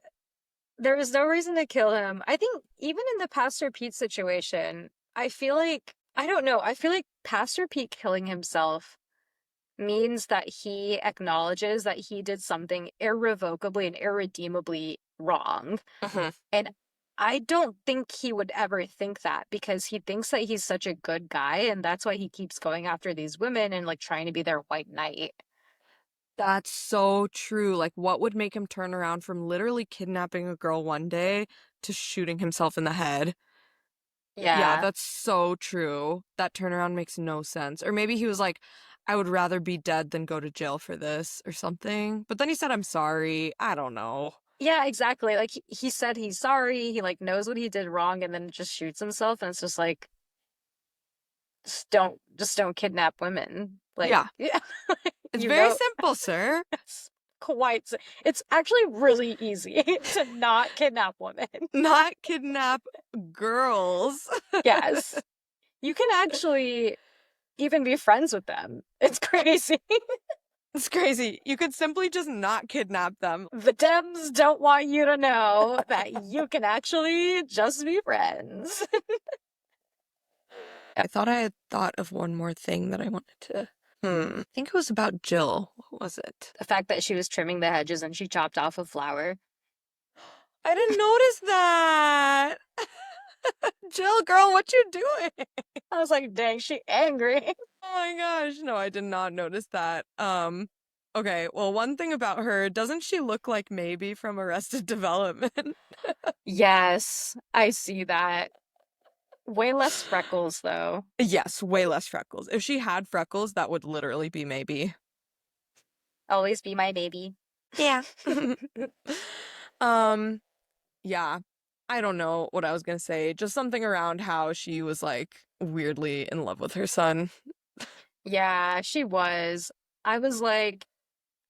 There was no reason to kill him. I think even in the Pastor Pete situation, I feel like, I don't know, I feel like Pastor Pete killing himself means that he acknowledges that he did something irrevocably and irredeemably wrong. And I don't think he would ever think that because he thinks that he's such a good guy and that's why he keeps going after these women and like trying to be their white knight. that's so true. Like, what would make him turn around from literally kidnapping a girl one day to shooting himself in the head? Yeah, that's so true. That turnaround makes no sense. Or maybe he was like, I would rather be dead than go to jail for this or something. But then he said, I'm sorry. I don't know. Yeah, exactly. Like he said he's sorry. He like knows what he did wrong and then just shoots himself and it's just like just don't kidnap women. Like Yeah. yeah. It's You very know- simple, sir. It's it's actually really easy to not kidnap women. Not kidnap girls. Yes. You can actually even be friends with them. It's crazy. It's crazy. You could simply just not kidnap them. The Dems don't want you to know that you can actually just be friends. I thought I had thought of one more thing that I wanted to. I think it was about Jill. What was it? The fact that she was trimming the hedges and she chopped off a flower. I didn't notice that. chill, girl. What you doing? I was like, dang, she angry. Oh my gosh. No, I did not notice that. Okay, well, one thing about her, doesn't she look like maybe from Arrested Development? Yes, I see that. Way less freckles, though. Yes, way less freckles. If she had freckles, that would literally be maybe. Always be my baby. Yeah. Um, yeah. I don't know what I was gonna say. Just something around how she was like weirdly in love with her son. Yeah, she was. I was like,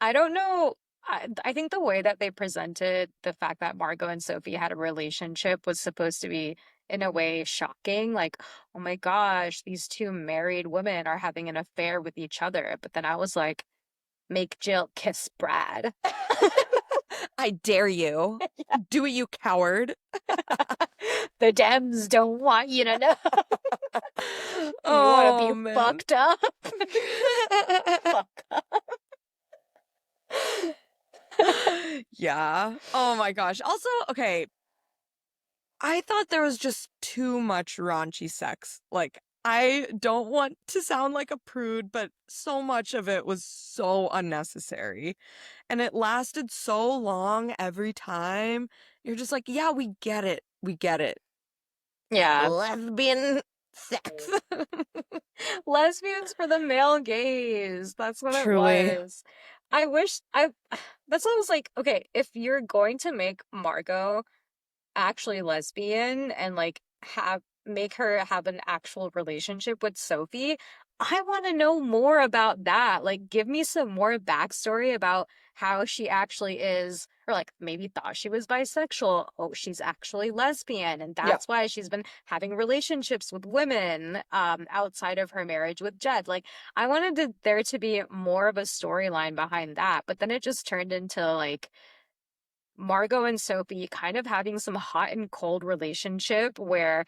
I don't know. I think the way that they presented the fact that Margot and Sophie had a relationship was supposed to be, in a way, shocking. Like, oh my gosh, these two married women are having an affair with each other. But then I was like, make Jill kiss Brad. I dare you. Do it, you coward. The Dems don't want you to know. You want Oh, to be man. fucked up? Fuck up. Yeah. Oh my gosh. Also, okay, I thought there was just too much raunchy sex. Like, I don't want to sound like a prude, but so much of it was so unnecessary. And it lasted so long every time. You're just like, yeah, we get it. We get it. Yeah. Lesbian sex. Lesbians for the male gaze. That's what Truly. it was. I wish I that's what I was like, okay, if you're going to make Margot actually lesbian and like have make her have an actual relationship with Sophie, I want to know more about that. Like, give me some more backstory about how she actually is, or like maybe thought she was bisexual. Oh, she's actually lesbian, and Yeah. that's why she's been having relationships with women outside of her marriage with Jed. Like, I wanted there to be more of a storyline behind that, but then it just turned into like Margot and Sophie kind of having some hot and cold relationship where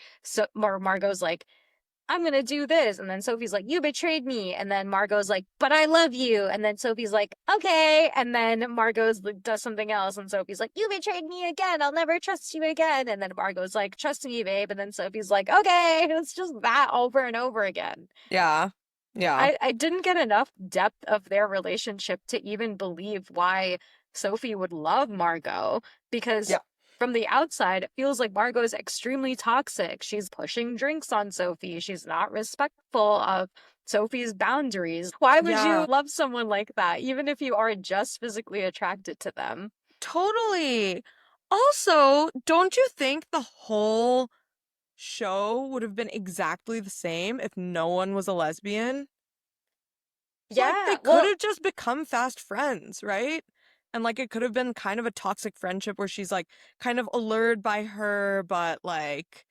Margot's like, I'm gonna do this, and then Sophie's like, you betrayed me, and then Margot's like, but I love you, and then Sophie's like, okay, and then Margot's does something else, and Sophie's like, you betrayed me again, I'll never trust you again, and then Margot's like, trust me, babe, and then Sophie's like, okay, it's just that over and over again. Yeah. Yeah. I didn't get enough depth of their relationship to even believe why Sophie would love Margot, because Yeah. from the outside, it feels like Margot is extremely toxic. She's pushing drinks on Sophie. She's not respectful of Sophie's boundaries. Why would Yeah. you love someone like that, even if you are just physically attracted to them? Totally. Also, don't you think the whole show would have been exactly the same if no one was a lesbian? Like, they could have just become fast friends, right? And like, it could have been kind of a toxic friendship where she's like kind of allured by her, but like,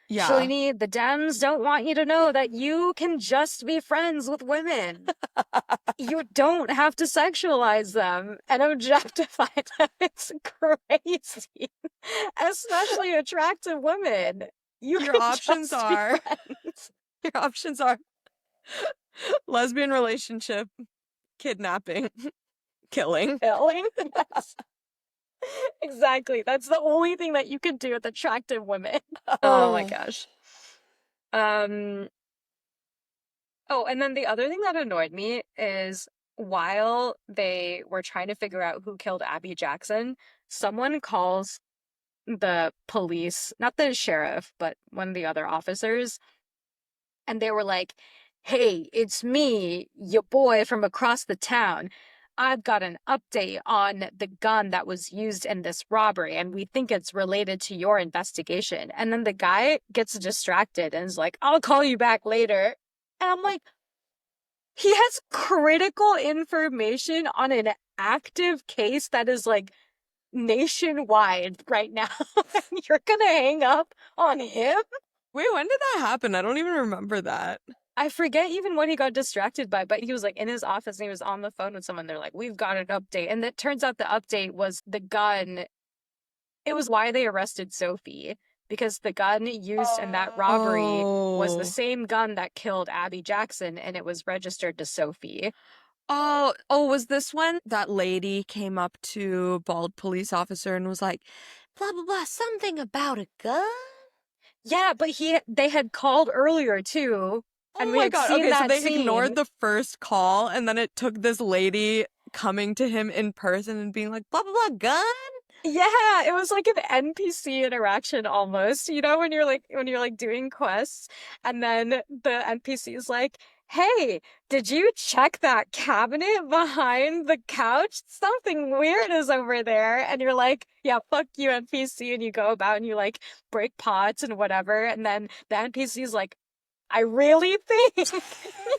yeah. Shalini, the Dems don't want you to know that you can just be friends with women. You don't have to sexualize them and objectify them. It's crazy. Especially attractive women. Your can options just be are friends. your options are lesbian relationship, kidnapping, killing. Killing. Yes. Exactly. That's the only thing that you can do with attractive women. Oh my gosh. Oh, and then the other thing that annoyed me is while they were trying to figure out who killed Abby Jackson, someone calls the police, not the sheriff, but one of the other officers, and they were like, hey, it's me, your boy from across the town. I've got an update on the gun that was used in this robbery, and we think it's related to your investigation. And then the guy gets distracted and is like, I'll call you back later. And I'm like, he has critical information on an active case that is like nationwide right now. And you're gonna hang up on him? Wait, when did that happen? I don't even remember that. I forget even what he got distracted by, but he was like in his office and he was on the phone with someone. They're like, we've got an update. And it turns out the update was the gun. It was why they arrested Sophie, because the gun used in that robbery was the same gun that killed Abby Jackson, and it was registered to Sophie. Oh, was this when that lady came up to bald police officer and was like, blah, blah, blah, something about a gun? Yeah, but they had called earlier too, and Oh we my had God. seen Okay, so that they scene. ignored the first call and then it took this lady coming to him in person and being like, blah, blah, blah, gun? Yeah, it was like an NPC interaction almost, when you're like doing quests and then the NPC is like, "Hey, did you check that cabinet behind the couch? Something weird is over there." And you're like, "Yeah, fuck you, NPC," and you go about and you like break pots and whatever, and then the NPC is like, "I really think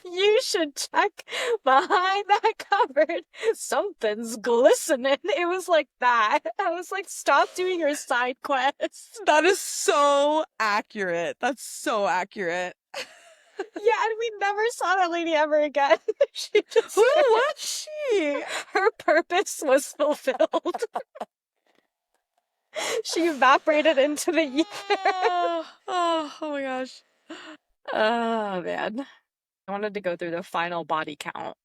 you should check behind that cupboard. Something's glistening." It was like that. I was like, stop doing your side quests. That is so accurate. That's so accurate. Yeah, and we never saw that lady ever again. She just, Who was she? her purpose was fulfilled. She evaporated into the ether. Oh my gosh. Oh, man. I wanted to go through the final body count.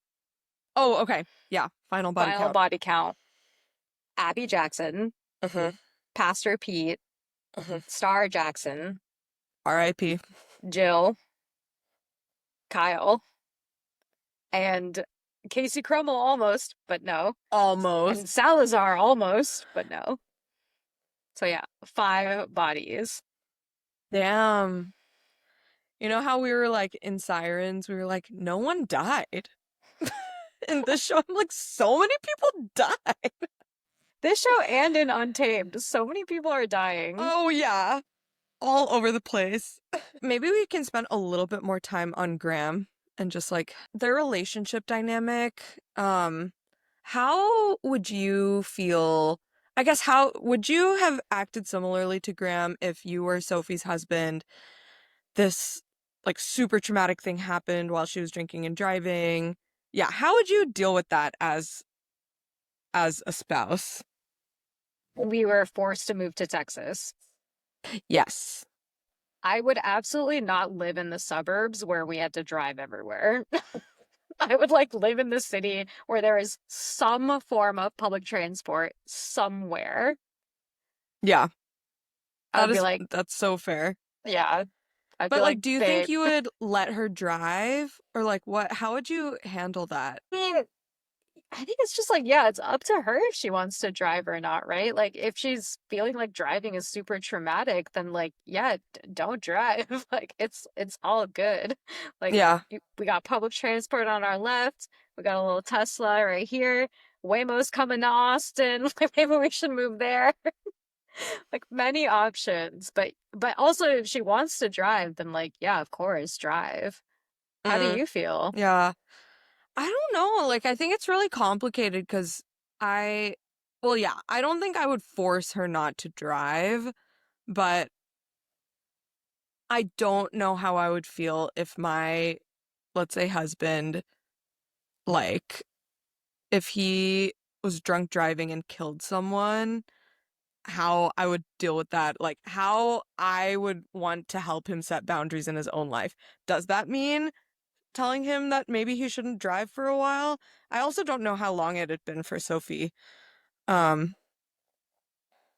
Oh, okay. Yeah. Final body Final count. body count. Abby Jackson, Uh-huh. Pastor Pete, Star Jackson, R.I.P. Jill, Kyle, and Casey Crummell almost, but no. Almost. And Salazar almost, but no. So yeah, 5 bodies. Damn. You know how we were like in Sirens, we were like, no one died. In this show, I'm like, so many people died. This show and in Untamed, so many people are dying. Oh, yeah. All over the place. Maybe we can spend a little bit more time on Graham and just like their relationship dynamic. How would you feel? I guess how would you have acted similarly to Graham if you were Sophie's husband? This like super traumatic thing happened while she was drinking and driving. Yeah, how would you deal with that as a spouse? We were forced to move to Texas. Yes. I would absolutely not live in the suburbs where we had to drive everywhere. I would like live in the city where there is some form of public transport somewhere. Yeah. I'd be like, That's so fair. yeah. I'd But be like, do you think babe. you would let her drive or like what? How would you handle that? I think it's just like, yeah, it's up to her if she wants to drive or not, right? Like, if she's feeling like driving is super traumatic, then like, yeah, don't drive. Like, it's all good. Like, Yeah. we got public transport on our left. We got a little Tesla right here. Waymo's coming to Austin. Like, maybe we should move there. Like, many options. But also, if she wants to drive, then like, yeah, of course, drive. How do Mm, you feel? yeah. I don't know. Like, I think it's really complicated because well, yeah, I don't think I would force her not to drive, but I don't know how I would feel if my, let's say, husband, like, if he was drunk driving and killed someone, how I would deal with that, like, how I would want to help him set boundaries in his own life. Does that mean telling him that maybe he shouldn't drive for a while? I also don't know how long it had been for Sophie. Um,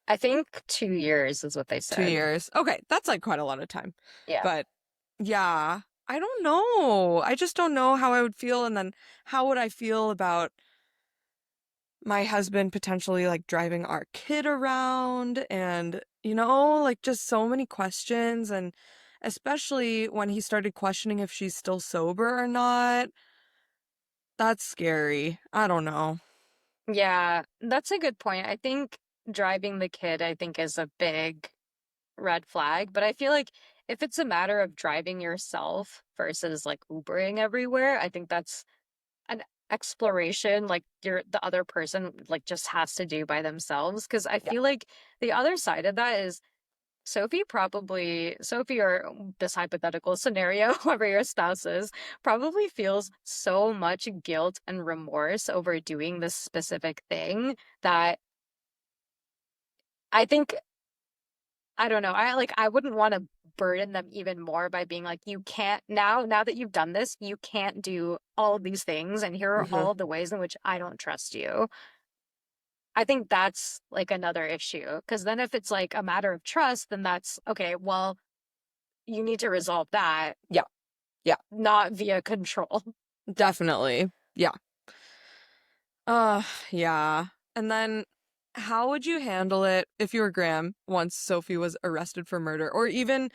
I think 2 years is what they 2 said. years. Okay, that's like quite a lot of time. Yeah. But yeah, I don't know. I just don't know how I would feel, and then how would I feel about my husband potentially like driving our kid around and like just so many questions, and especially when he started questioning if she's still sober or not. That's scary. I don't know. Yeah, that's a good point. I think driving the kid, I think, is a big red flag. But I feel like if it's a matter of driving yourself versus like Ubering everywhere, I think that's an exploration like the other person like just has to do by themselves. Because I Yeah. feel like the other side of that is Sophie or this hypothetical scenario, whoever your spouse is, probably feels so much guilt and remorse over doing this specific thing that I think, I don't know, I wouldn't want to burden them even more by being like, you can't now that you've done this, you can't do all of these things, and here are Mhm. all of the ways in which I don't trust you. I think that's like another issue. Because then if it's like a matter of trust, then that's okay, well, you need to resolve that. Yeah. Yeah. Not via control. Definitely. Yeah. Yeah. And then how would you handle it if you were Graham once Sophie was arrested for murder? Or even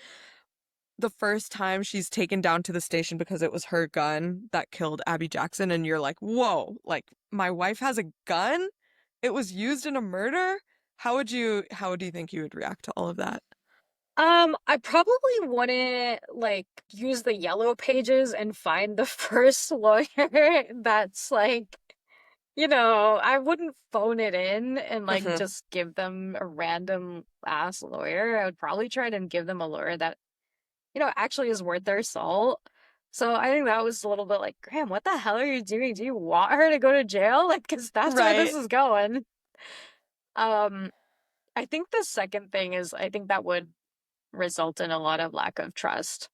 the first time she's taken down to the station because it was her gun that killed Abby Jackson, and you're like, whoa, like my wife has a gun? It was used in a murder? How do you think you would react to all of that? I probably wouldn't like use the yellow pages and find the first lawyer that's like, I wouldn't phone it in and like Hmm. just give them a random ass lawyer. I would probably try to give them a lawyer that, actually is worth their salt. So I think that was a little bit like, Graham, what the hell are you doing? Do you want her to go to jail? Like, because that's where this Right. is going. Um, I think the second thing is I think that would result in a lot of lack of trust.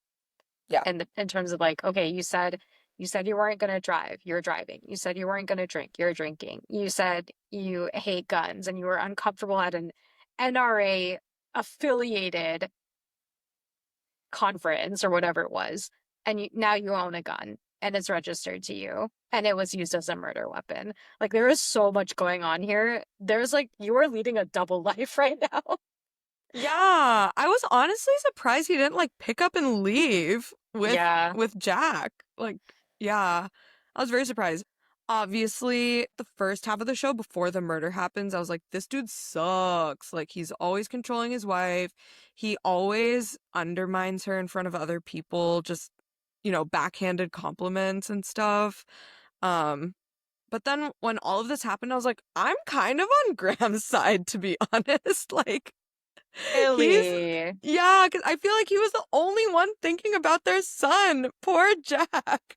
Yeah. And in terms of like, okay, you said you weren't going to drive, you're driving. You said you weren't going to drink, you're drinking. You said you hate guns and you were uncomfortable at an NRA affiliated conference or whatever it was, and now you own a gun and it's registered to you and it was used as a murder weapon. Like there is so much going on here. There's like you are leading a double life right now. Yeah, I was honestly surprised he didn't like pick up and leave Yeah. with Jack. Like, yeah, I was very surprised. Obviously, the first half of the show before the murder happens, I was like, this dude sucks. Like, he's always controlling his wife. He always undermines her in front of other people, just, backhanded compliments and stuff. But then when all of this happened, I was like, I'm kind of on Graham's side, to be honest. Like, Really? yeah, because I feel like he was the only one thinking about their son. Poor Jack.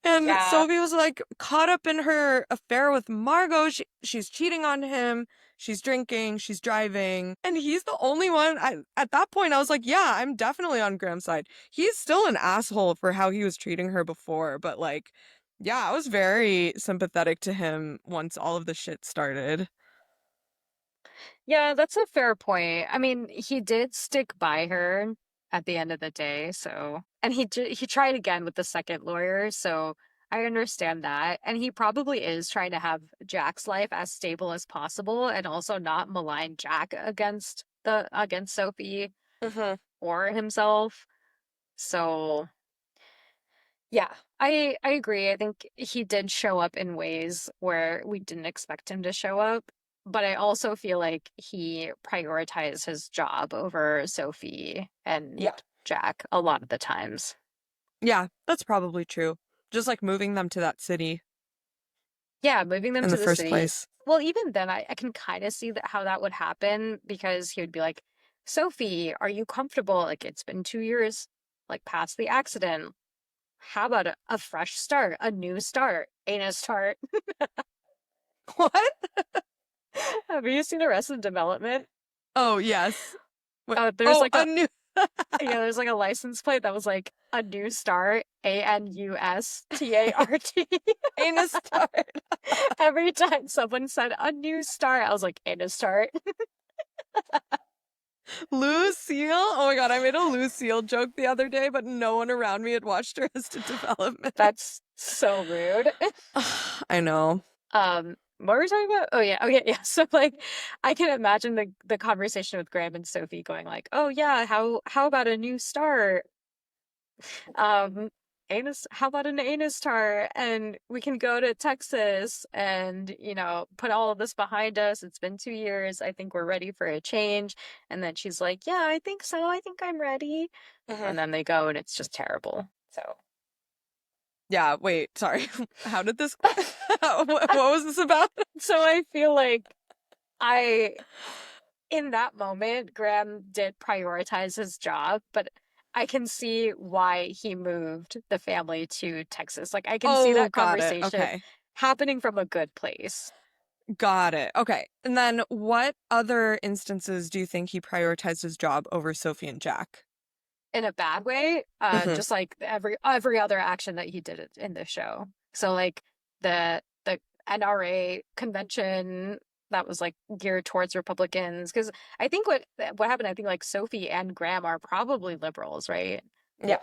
And Yeah. Sophie was like caught up in her affair with Margot. She's cheating on him. She's drinking. She's driving. And he's the only one. At that point, I was like, yeah, I'm definitely on Graham's side. He's still an asshole for how he was treating her before. But like, yeah, I was very sympathetic to him once all of the shit started. Yeah, that's a fair point. I mean, he did stick by her at the end of the day, so and he tried again with the second lawyer, so I understand that. And he probably is trying to have Jack's life as stable as possible and also not malign Jack against Sophie Hmm. or himself. So, yeah, I agree. I think he did show up in ways where we didn't expect him to show up, but I also feel like he prioritized his job over Sophie and Yeah. Jack a lot of the times. Yeah, that's probably true. Just like moving them to that city Yeah, moving them in to the the first city. place. Well, even then, I can kind of see how that would happen because he would be like, Sophie, are you comfortable? Like, it's been 2 years, like, past the accident. How about a fresh start, a new start, ain't a start? What? Have you seen Arrested Development? Oh, yes. What? There's Oh, like a new. there's like a license plate that was like a new start, ANUSTART. Ain't a start. Every time someone said a new start, I was like, ain't a start. Lucille? Oh my God, I made a Lucille joke the other day, but no one around me had watched Arrested Development. That's so rude. I know. What were we talking about? Oh yeah, okay, yeah. So like, I can imagine the conversation with Graham and Sophie going like, "Oh yeah, how about a new start? Um, how about an anus start? And we can go to Texas and put all of this behind us. It's been 2 years. I think we're ready for a change." And then she's like, "Yeah, I think so. I think I'm ready." Mhm. And then they go, and it's just terrible. So. Yeah, wait, sorry. How did this. What was this about? So I feel like in that moment, Graham did prioritize his job, but I can see why he moved the family to Texas. Like, I can see Oh, that got it. conversation Okay. happening from a good place. Got it. Okay. And then what other instances do you think he prioritized his job over Sophie and Jack? In a bad way, Mhm. just like every other action that he did in the show. So like the NRA convention that was like geared towards Republicans. Because I think what happened, I think like Sophie and Graham are probably liberals, right? Yeah.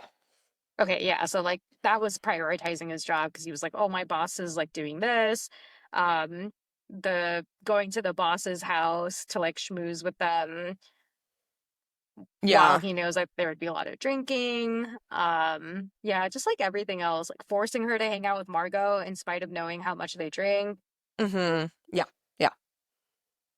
Okay, yeah. So like that was prioritizing his job because he was like, oh, my boss is like doing this. Um, the going to the boss's house to like schmooze with them while Yeah. he knows that there would be a lot of drinking. Yeah, just like everything else, like forcing her to hang out with Margot in spite of knowing how much they drink, Mm-hmm. Yeah. Yeah.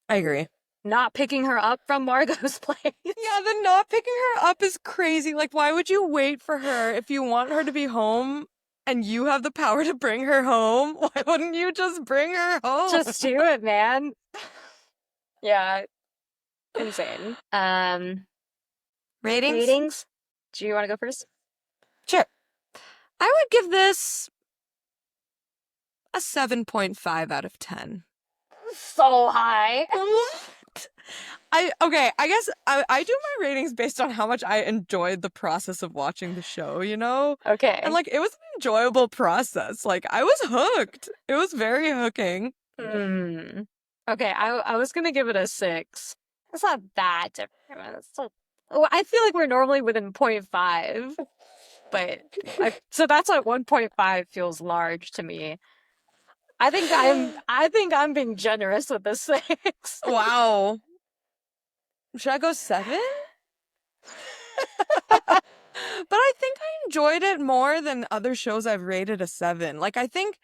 I agree. not picking her up from Margot's place. Yeah, the not picking her up is crazy. Like, why would you wait for her if you want her to be home and you have the power to bring her home? Why wouldn't you just bring her home? Just do it, man. Yeah, insane. Ratings? Ratings? Do you want to go first? Sure. I would give this a 7.5 out of 10. So high. What? I guess I do my ratings based on how much I enjoyed the process of watching the show, you know? Okay. And like it was an enjoyable process. Like I was hooked. It was very hooking. Okay, I was gonna give it a 6. It's not that different. It's still, oh, I feel like we're normally within 0.5, but so that's why 1.5 feels large to me. I think I'm being generous with the 6. Wow. Should I go 7? But I think I enjoyed it more than other shows I've rated a 7. Like I think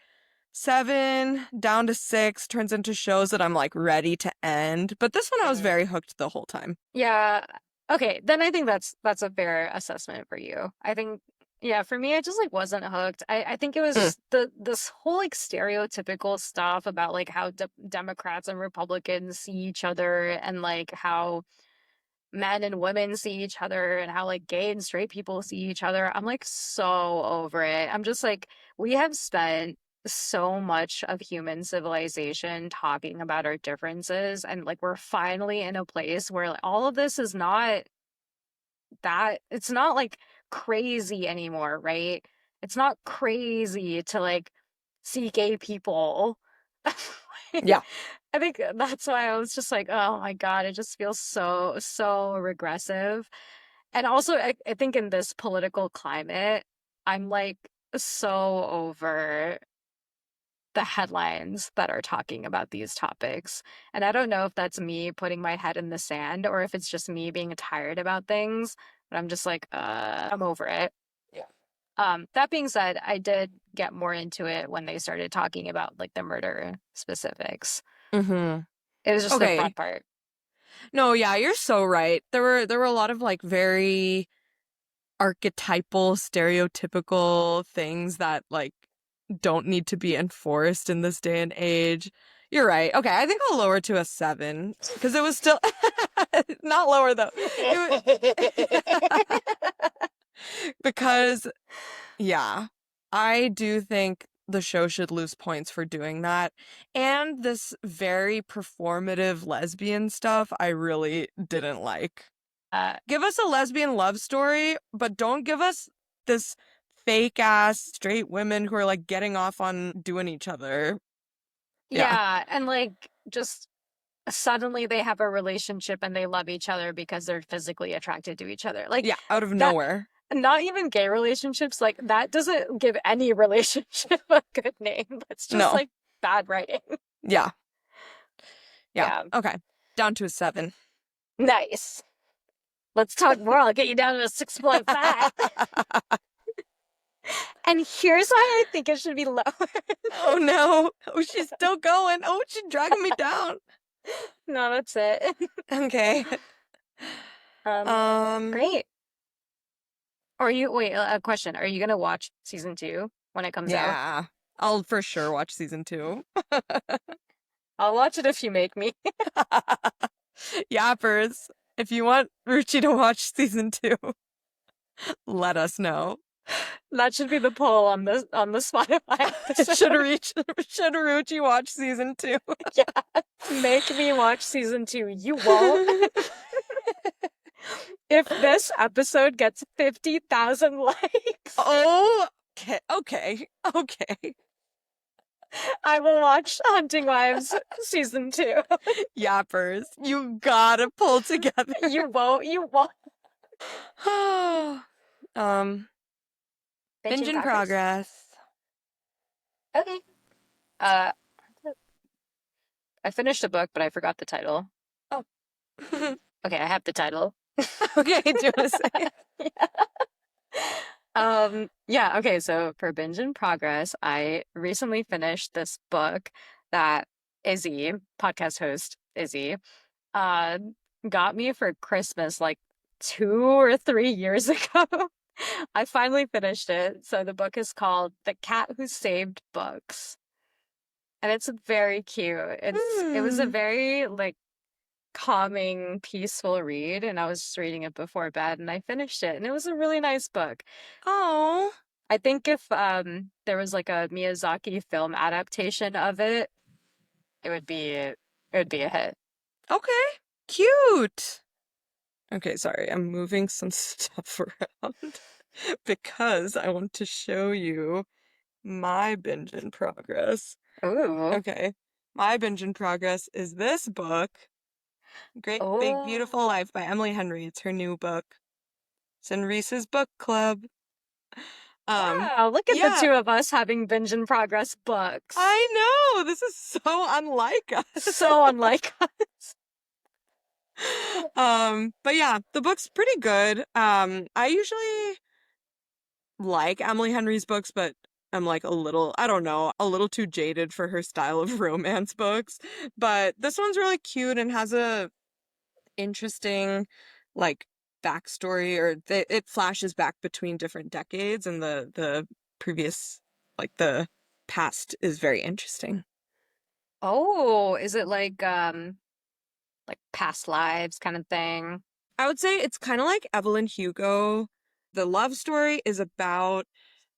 7 down to 6 turns into shows that I'm like ready to end. But this one I was very hooked the whole time. Yeah. Okay, then I think that's a fair assessment for you. I think, yeah, for me, I just like wasn't hooked. I think it was just this whole like stereotypical stuff about like how Democrats and Republicans see each other, and like how men and women see each other, and how like gay and straight people see each other. I'm like so over it. I'm just like, we have spent so much of human civilization talking about our differences, and like we're finally in a place where like, all of this is not that, it's not like crazy anymore, right? It's not crazy to like see gay people. Yeah. I think that's why I was just like, oh my God, it just feels so regressive. And also, I think in this political climate, I'm like so over the headlines that are talking about these topics. And I don't know if that's me putting my head in the sand or if it's just me being tired about things, but I'm just like, I'm over it. That being said, I did get more into it when they started talking about like the murder specifics. Mm-hmm. It was just the Okay. front part. No, yeah, you're so right. There were a lot of like very archetypal, stereotypical things that like don't need to be enforced in this day and age. You're right. Okay, I think I'll lower to a 7 because it was still not lower though. Because yeah, I do think the show should lose points for doing that. And this very performative lesbian stuff I really didn't like. Give us a lesbian love story, but don't give us this fake ass straight women who are like getting off on doing each other. Yeah, and like just suddenly they have a relationship and they love each other because they're physically attracted to each other. Like Yeah, out of that, nowhere. not even gay relationships, like that doesn't give any relationship a good name. That's just No. like bad writing. Yeah. Yeah. Okay. Down to a 7. Nice. Let's talk more. I'll get you down to a 6.5. And here's why I think it should be lower. Oh no. Oh, she's still going. Oh, she's dragging me down. No, that's it. Okay. Great. Wait, a question. Are you gonna watch season 2 when it comes out? Yeah. I'll for sure watch season 2. I'll watch it if you make me. Yappers, if you want Ruchi to watch season 2, let us know. That should be the poll on the Spotify episode. Should Ruchi watch season 2? Yeah. Make me watch season 2. You won't. If this episode gets 50,000 likes. Oh, okay. I will watch Hunting Wives season 2. Yappers, you gotta pull together. You won't. Binge in progress. Okay. Uh, I finished a book, but I forgot the title. Oh. Okay, I have the title. Okay, do you want to say it? Yeah, okay, so for Binge in Progress, I recently finished this book that Izzy, podcast host Izzy, uh, got me for Christmas like 2 or 3 years ago. I finally finished it. So the book is called The Cat Who Saved Books. And it's very cute. It was a very like calming, peaceful read, and I was just reading it before bed and I finished it and it was a really nice book. Oh. I think if there was like a Miyazaki film adaptation of it, it would be a hit. Okay. Cute. Okay, sorry. I'm moving some stuff around because I want to show you my binge in progress. Ooh. Okay. My binge in progress is this book, Great Big Oh. Beautiful Life by Emily Henry. It's her new book. It's in Reese's book club. Wow, look at the yeah. two of us having binge in progress books. I know. This is so unlike us. So unlike us. But yeah, the book's pretty good. I usually like Emily Henry's books, but I'm like a little too jaded for her style of romance books. But this one's really cute and has a interesting like backstory, or it flashes back between different decades, and the previous, like the past, is very interesting. Oh, is it like past lives kind of thing? I would say it's kind of like Evelyn Hugo. The love story is about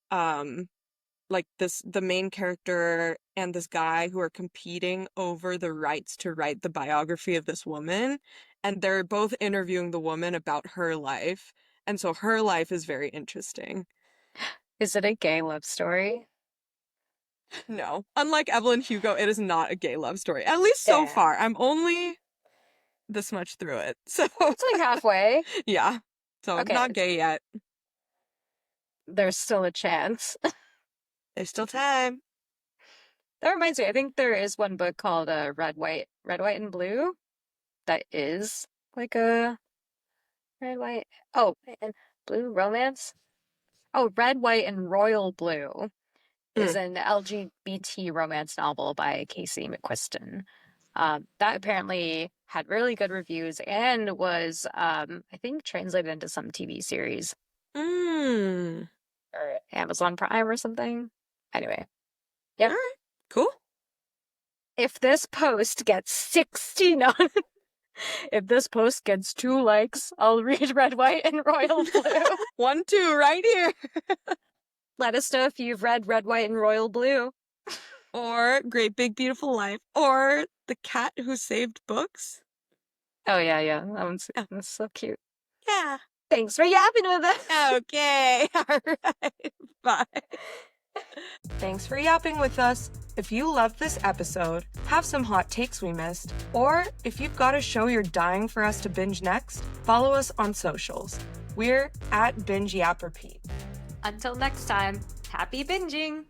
like the main character and this guy who are competing over the rights to write the biography of this woman, and they're both interviewing the woman about her life, and so her life is very interesting. Is it a gay love story? No, unlike Evelyn Hugo, it is not a gay love story, at least so Damn. far. I'm only this much through it, so It's like halfway. yeah, so Okay. not gay yet. There's still a chance. There's still time. That reminds me, I think there is one book called Red, White, and Blue that is like a red, white, and blue romance. Oh, Red, White, and Royal Blue is an LGBT romance novel by Casey McQuiston. That apparently had really good reviews and was, I think, translated into some TV series or Amazon Prime or something. Anyway, yep. All right, cool. If this post gets 69, if this post gets 2 likes, I'll read Red, White, and Royal Blue. 1, 2, right here. Let us know if you've read Red, White, and Royal Blue. Or Great Big Beautiful Life. Or The Cat Who Saved Books. Oh, yeah. That's so cute. Yeah. Thanks for yapping with us. Okay. All right. Bye. Thanks for yapping with us. If you loved this episode, have some hot takes we missed, or if you've got a show you're dying for us to binge next, follow us on socials. We're at Binge Yap Repeat. Until next time, happy binging!